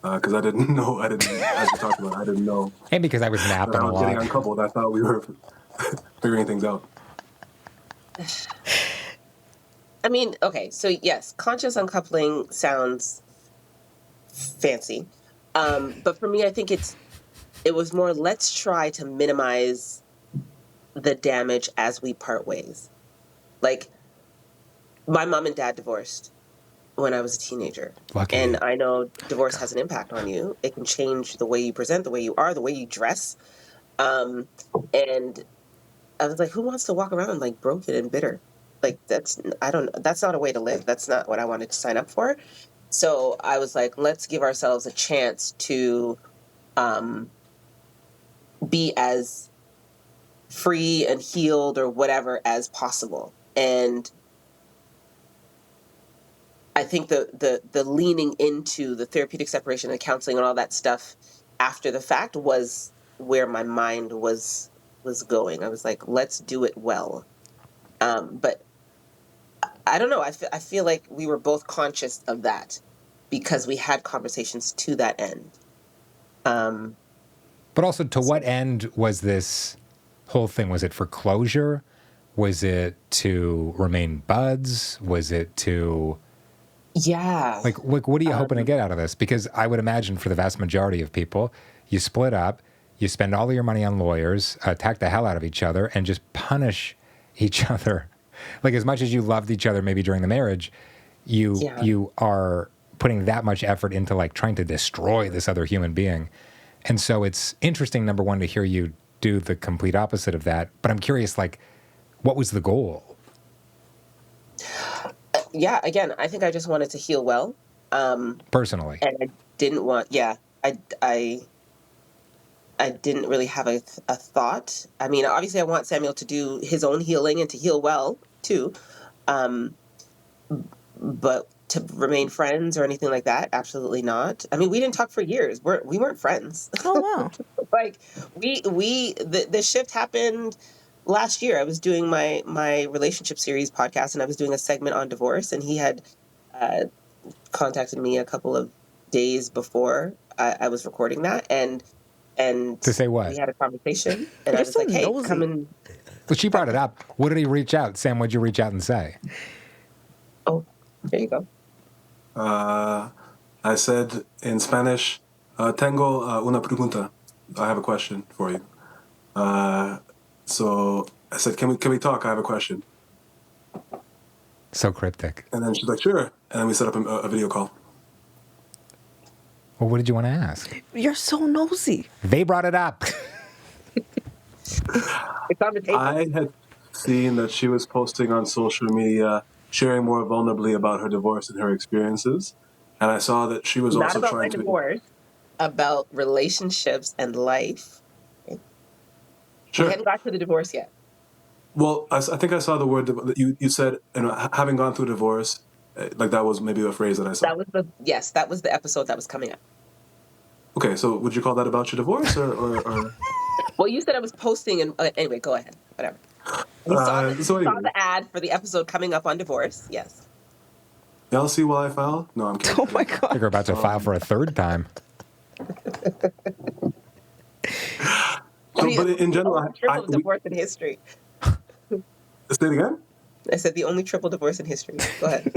Because I didn't know, as we talked about, I didn't know. And because I was napping I a was lot. getting uncoupled. I thought we were figuring things out. I mean, okay, so yes, conscious uncoupling sounds fancy. But for me, I think it was more, let's try to minimize the damage as we part ways. Like, my mom and dad divorced. when I was a teenager. Lucky. And I know divorce has an impact on you. It can change the way you present, the way you are, the way you dress. And I was like, who wants to walk around like broken and bitter? Like that's not a way to live. That's not what I wanted to sign up for. So I was like, let's give ourselves a chance to be as free and healed or whatever as possible. And I think the leaning into the therapeutic separation and counseling and all that stuff after the fact was where my mind was going. I was like, let's do it well. But I don't know. I feel like we were both conscious of that because we had conversations to that end. But also, to what end was this whole thing? Was it for closure? Was it to remain buds? Was it to... Yeah. Like what are you hoping to get out of this? Because I would imagine for the vast majority of people, you split up, you spend all of your money on lawyers, attack the hell out of each other, and just punish each other. Like, as much as you loved each other maybe during the marriage, you are putting that much effort into like trying to destroy this other human being. And so it's interesting, number one, to hear you do the complete opposite of that. But I'm curious, like, what was the goal? Yeah, again, I think I just wanted to heal well. Personally. And I didn't want, I didn't really have a thought. I mean, obviously I want Samuel to do his own healing and to heal well too. But to remain friends or anything like that, absolutely not. I mean, we didn't talk for years. We weren't friends. Oh, wow. Like the shift happened last year. I was doing my relationship series podcast and I was doing a segment on divorce, and he had contacted me a couple of days before I was recording that, and to say what? we had a conversation, and You're I was so like, hey, nosy. come and... Well, she brought it up. What did he reach out? Sam, what'd you reach out and say? Oh, there you go. I said in Spanish, tengo una pregunta. I have a question for you. So I said, can we talk? I have a question. So cryptic. And then she's like, sure. And then we set up a video call. Well, what did you want to ask? You're so nosy. They brought it up. It's on the table. I had seen that she was posting on social media, sharing more vulnerably about her divorce and her experiences. And I saw that she was Not also about trying my to... divorce, about relationships and life. Sure. We hadn't got to the divorce yet. Well, I think I saw the word that you said, having gone through divorce, like that was maybe a phrase that I saw. That was the episode that was coming up. Okay, so would you call that about your divorce or... Well, you said I was posting, and anyway, go ahead. Whatever. You saw the ad for the episode coming up on divorce. Yes. Y'all see why I file? No, I'm kidding. Oh my I God. think we're about to file for a third time. But in general, triple divorce in history. Say it again? I said the only triple divorce in history. Go ahead.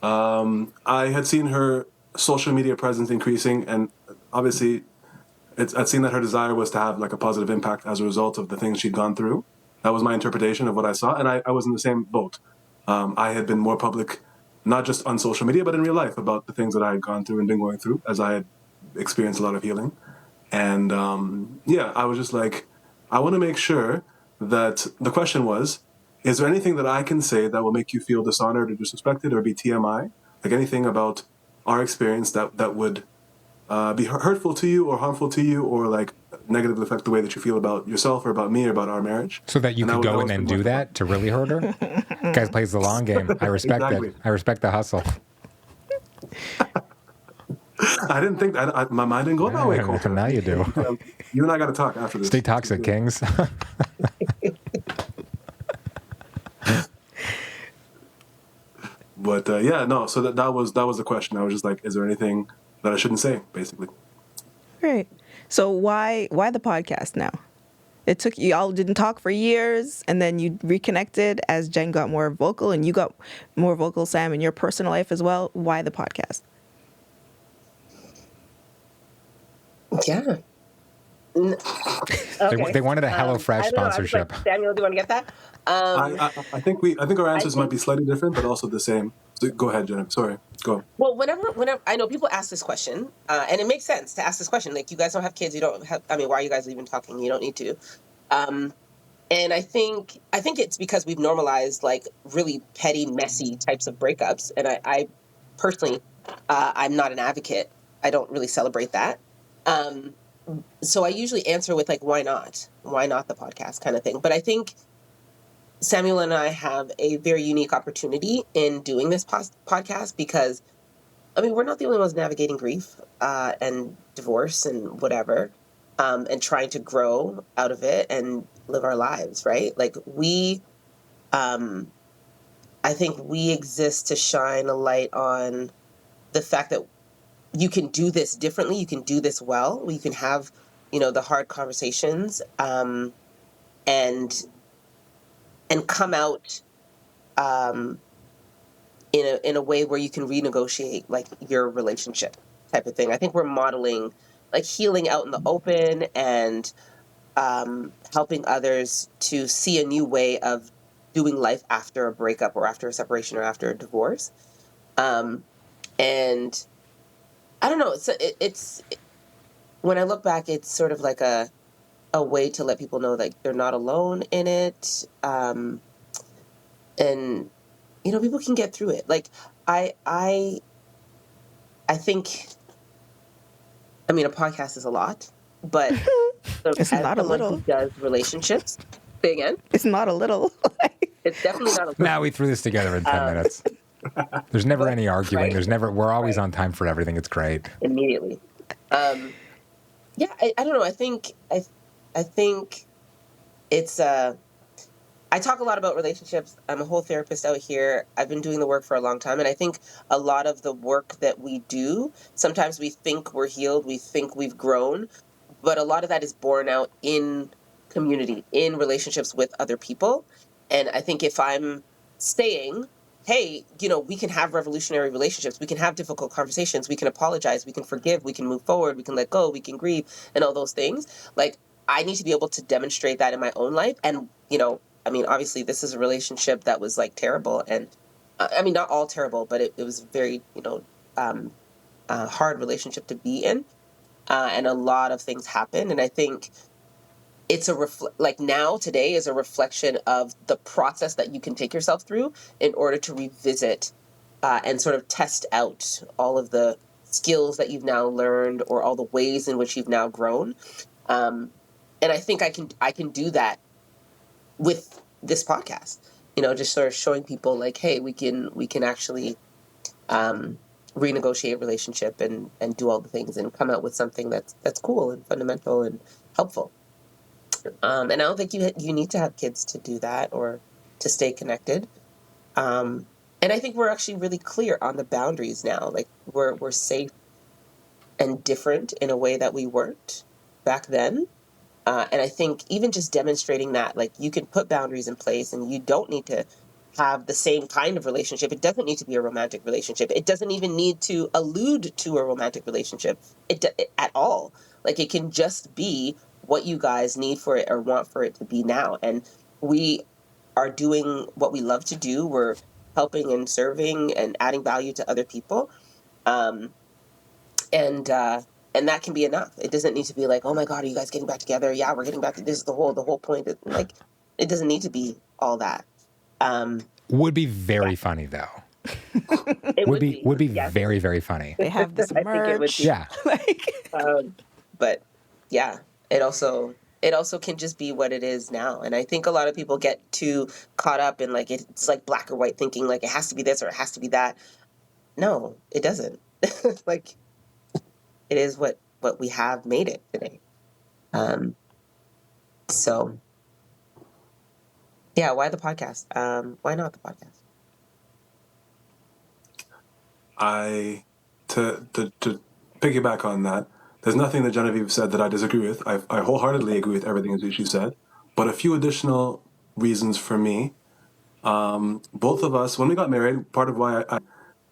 I had seen her social media presence increasing, and obviously I'd seen that her desire was to have like a positive impact as a result of the things she'd gone through. That was my interpretation of what I saw, and I was in the same boat. I had been more public, not just on social media, but in real life about the things that I had gone through and been going through, as I had experienced a lot of healing. And I was just like, I want to make sure that the question was, is there anything that I can say that will make you feel dishonored or disrespected or be TMI? Like anything about our experience that would be hurtful to you or harmful to you or like negatively affect the way that you feel about yourself or about me or about our marriage. So that you could go in and do that to really hurt her? Guys plays the long game. I respect Exactly. it. I respect the hustle. I didn't think that. My mind didn't go that way, Kolter. Now you do. You and I got to talk after this. Stay toxic, kings. But so that was the question. I was just like, is there anything that I shouldn't say, basically? Great. So why the podcast now? It took you all didn't talk for years, and then you reconnected as Jen got more vocal, and you got more vocal, Sam, in your personal life as well. Why the podcast? Yeah. Okay. They wanted a HelloFresh I don't know. I was sponsorship. like, Samuel, do you want to get that? I think our answers might be slightly different, but also the same. So go ahead, Jennifer. Sorry, go. Well, whenever I know people ask this question, and it makes sense to ask this question. Like, you guys don't have kids. You don't have. I mean, why are you guys even talking? You don't need to. And I think it's because we've normalized like really petty, messy types of breakups. And I personally, I'm not an advocate. I don't really celebrate that. So I usually answer with like, why not? Why not the podcast kind of thing? But I think Samuel and I have a very unique opportunity in doing this podcast because, I mean, we're not the only ones navigating grief and divorce and whatever, and trying to grow out of it and live our lives, right? Like I think we exist to shine a light on the fact that you can do this differently. You can do this well. You can have, the hard conversations, and come out in a way where you can renegotiate like your relationship type of thing. I think we're modeling like healing out in the open and helping others to see a new way of doing life after a breakup or after a separation or after a divorce. And I don't know. It's when I look back, it's sort of like a way to let people know that they're not alone in it. And people can get through it. Like I think, I mean, a podcast is a lot, but it's not a little. Who does relationships? Say again. It's not a little. It's definitely not a little. Now we threw this together in 10 minutes. There's never any arguing. Right? We're always on time for everything. It's great. Immediately. Yeah, I don't know. I think it's I talk a lot about relationships. I'm a whole therapist out here. I've been doing the work for a long time. And I think a lot of the work that we do, sometimes we think we're healed, we think we've grown, but a lot of that is born out in community, in relationships with other people. And I think if I'm saying, hey, we can have revolutionary relationships, we can have difficult conversations, we can apologize, we can forgive, we can move forward, we can let go, we can grieve, and all those things. Like, I need to be able to demonstrate that in my own life. And, I mean, obviously this is a relationship that was like terrible. And I mean, not all terrible, but it was very, hard relationship to be in. And a lot of things happen. And I think it's today is a reflection of the process that you can take yourself through in order to revisit and sort of test out all of the skills that you've now learned or all the ways in which you've now grown. And I think I can do that with this podcast, just sort of showing people like, hey, we can actually renegotiate relationship and do all the things and come out with something that's cool and fundamental and helpful. And I don't think you need to have kids to do that or to stay connected. And I think we're actually really clear on the boundaries now. Like we're safe and different in a way that we weren't back then. And I think even just demonstrating that, like, you can put boundaries in place and you don't need to have the same kind of relationship. It doesn't need to be a romantic relationship. It doesn't even need to allude to a romantic relationship at all. Like, it can just be what you guys need for it or want for it to be now. And we are doing what we love to do. We're helping and serving and adding value to other people. And that can be enough. It doesn't need to be like, oh my God, are you guys getting back together? Yeah, we're getting back to this. The whole point. Like, it doesn't need to be all that. Would be very funny though. It would be yes. Very, very funny. They have this merch. Yeah. But yeah, it also can just be what it is now. And I think a lot of people get too caught up in like, it's like black or white thinking, like it has to be this or it has to be that. No, it doesn't. Like, it is what we have made it today. So yeah, why the podcast? Why not the podcast? To piggyback on that, there's nothing that Genevieve said that I disagree with. I wholeheartedly agree with everything that she said. But a few additional reasons for me. Both of us, when we got married, part of why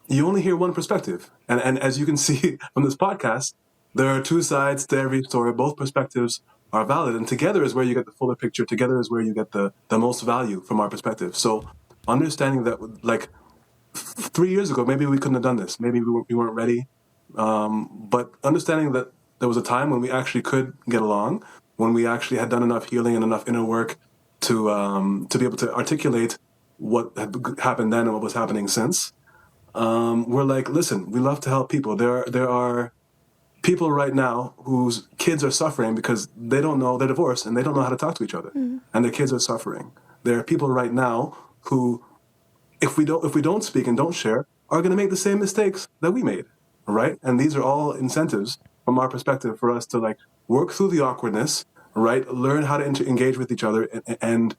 you only hear one perspective. And as you can see from this podcast, there are two sides to every story. Both perspectives are valid. And together is where you get the fuller picture. Together is where you get the most value from our perspective. So understanding that, like, 3 years ago, maybe we couldn't have done this. Maybe we weren't ready. But understanding that there was a time when we actually could get along, when we actually had done enough healing and enough inner work to be able to articulate what had happened then and what was happening since. We're like, listen, we love to help people. There are people right now whose kids are suffering because they don't know, they're divorced and they don't know how to talk to each other, and their kids are suffering. There are people right now who, if we don't speak and don't share, are going to make the same mistakes that we made, right? And these are all incentives from our perspective for us to, like, work through the awkwardness, right? Learn how to engage with each other and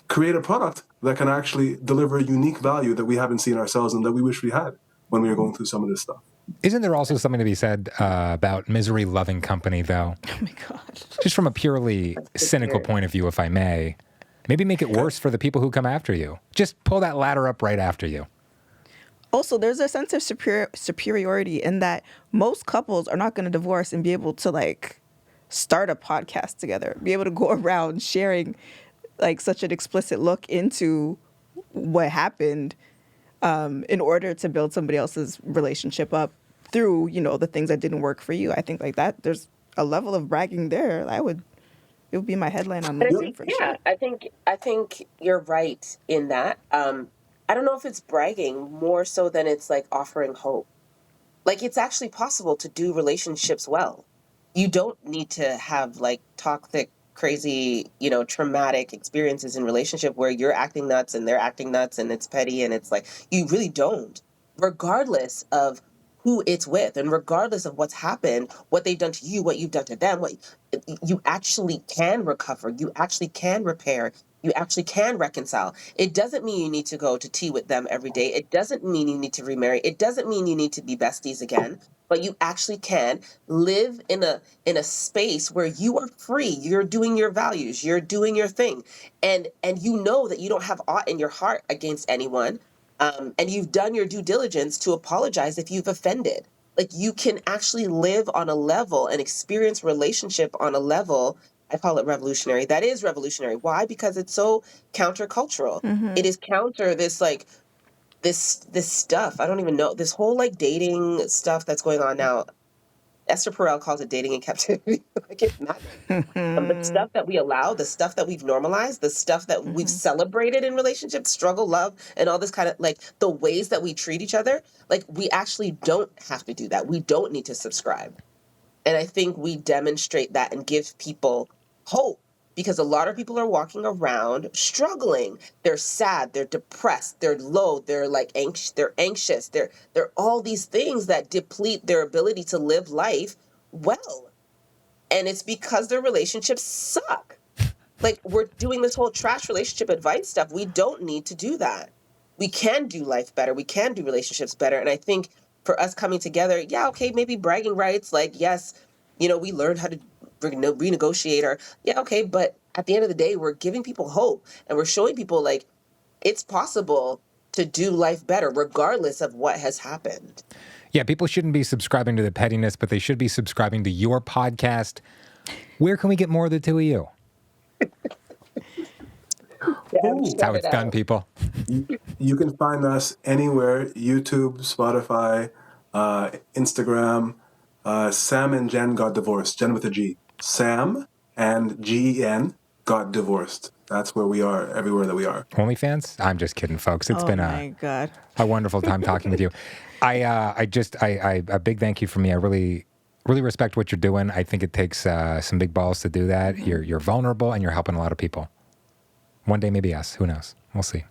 create a product that can actually deliver unique value that we haven't seen ourselves and that we wish we had when we were going through some of this stuff. Isn't there also something to be said about misery loving company, though? Oh my God. Just from a purely cynical point of view, if I may. Maybe make it worse for the people who come after you. Just pull that ladder up right after you. Also, there's a sense of superiority in that most couples are not going to divorce and be able to, like, start a podcast together, be able to go around sharing, like, such an explicit look into what happened in order to build somebody else's relationship up through, you know, the things that didn't work for you. I think, like, that there's a level of bragging there. It would be my headline on LinkedIn for sure. I think you're right in that. I don't know if it's bragging more so than it's like offering hope. Like, it's actually possible to do relationships well. You don't need to have, like, toxic, crazy, you know, traumatic experiences in relationship where you're acting nuts and they're acting nuts and it's petty, and it's like, you really don't, regardless of who it's with and regardless of what's happened, what they've done to you, what you've done to them, you actually can recover, you actually can repair, you actually can reconcile. It doesn't mean you need to go to tea with them every day. It doesn't mean you need to remarry. It doesn't mean you need to be besties again, but you actually can live in a space where you are free. You're doing your values, you're doing your thing. And you know that you don't have aught in your heart against anyone. And you've done your due diligence to apologize if you've offended. Like, you can actually live on a level and experience relationship on a level. I call it revolutionary. That is revolutionary. Why? Because it's so countercultural. It is counter this, like, this stuff. I don't even know, this whole, like, dating stuff that's going on now. Esther Perel calls it dating in captivity. Like, it's not. The stuff that we allow, the stuff that we've normalized, the stuff that we've celebrated in relationships, struggle, love, and all this kind of, like, the ways that we treat each other, like, we actually don't have to do that. We don't need to subscribe. And I think we demonstrate that and give people hope, because a lot of people are walking around struggling. They're sad, they're depressed, they're low, they're, like, anxious, they're all these things that deplete their ability to live life well. And it's because their relationships suck. Like, we're doing this whole trash relationship advice stuff. We don't need to do that. We can do life better. We can do relationships better. And I think for us coming together, yeah, okay, maybe bragging rights, like, yes, you know, we learned how to renegotiate our, yeah, okay, but at the end of the day, we're giving people hope and we're showing people, like, it's possible to do life better regardless of what has happened. Yeah, people shouldn't be subscribing to the pettiness, but they should be subscribing to your podcast. Where can we get more of the two of you? That's how it's done, people. You can find us anywhere: YouTube, Spotify, Instagram. Sam and Jen got divorced. Jen with a G. Sam and Gen got divorced. That's where we are, everywhere that we are. OnlyFans? I'm just kidding, folks. It's been God. a wonderful time talking with you. I a big thank you from me. I really respect what you're doing. I think it takes some big balls to do that. You're vulnerable and you're helping a lot of people. One day, maybe us. Who knows? We'll see.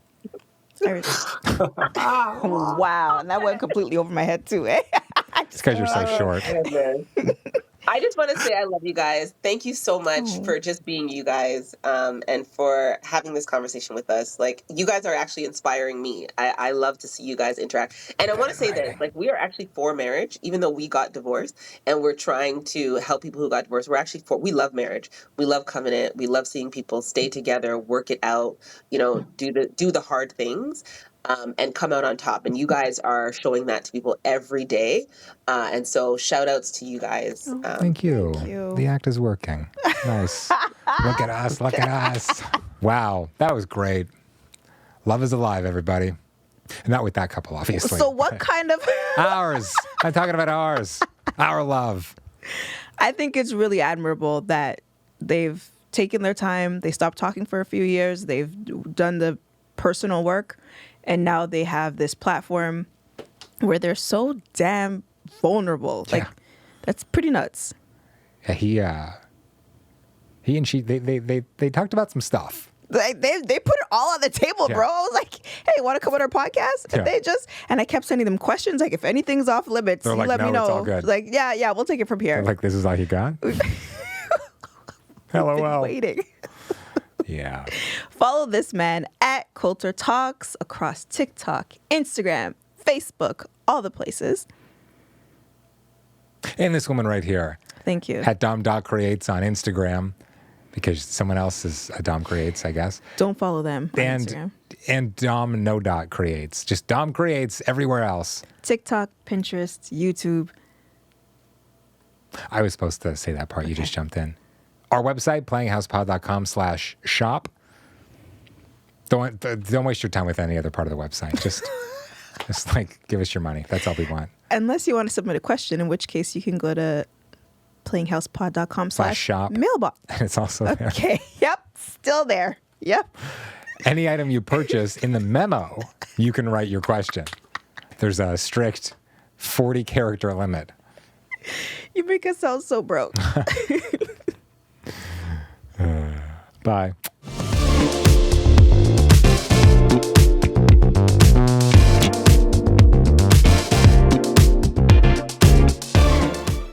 Wow. And that went completely over my head too, eh? It's because you're so short. I just want to say I love you guys. Thank you so much for just being you guys, and for having this conversation with us. Like, you guys are actually inspiring me. I love to see you guys interact. And I want to say this, like, we are actually for marriage, even though we got divorced, and we're trying to help people who got divorced. We're actually we love marriage. We love covenant. We love seeing people stay together, work it out, you know, do the hard things. and come out on top. And you guys are showing that to people every day. And so shout outs to you guys. Thank you. Thank you. The act is working. Nice. Look at us. Look at us. Wow. That was great. Love is alive, everybody. Not with that couple, obviously. So what kind of... Ours. I'm talking about ours. Our love. I think it's really admirable that they've taken their time. They stopped talking for a few years. They've done the personal work. And now they have this platform where they're so damn vulnerable. Like, that's pretty nuts. Yeah, he and she, they talked about some stuff. They put it all on the table, bro. I was like, hey, want to come on our podcast? And and I kept sending them questions. Like, if anything's off limits, They're you like, let no, me know. it's all good. Like, yeah, we'll take it from here. They're like, this is all you got? LOL. Waiting. Yeah. Follow this man at Kolter Talks across TikTok, Instagram, Facebook, all the places. And this woman right here. Thank you. At Dom.creates on Instagram, because someone else is a Dom Creates, I guess. Don't follow them on Instagram. And Dom no dot creates. Just Dom Creates everywhere else. TikTok, Pinterest, YouTube. I was supposed to say that part. You just jumped in. Our website, playinghousepod.com/shop. Don't waste your time with any other part of the website. Just like give us your money. That's all we want. Unless you want to submit a question, in which case you can go to playinghousepod.com/shop mailbox. And it's also there. Okay. Yep. Still there. Yep. Any item you purchase in the memo, you can write your question. There's a strict 40-character limit. You make us sound so broke. Bye.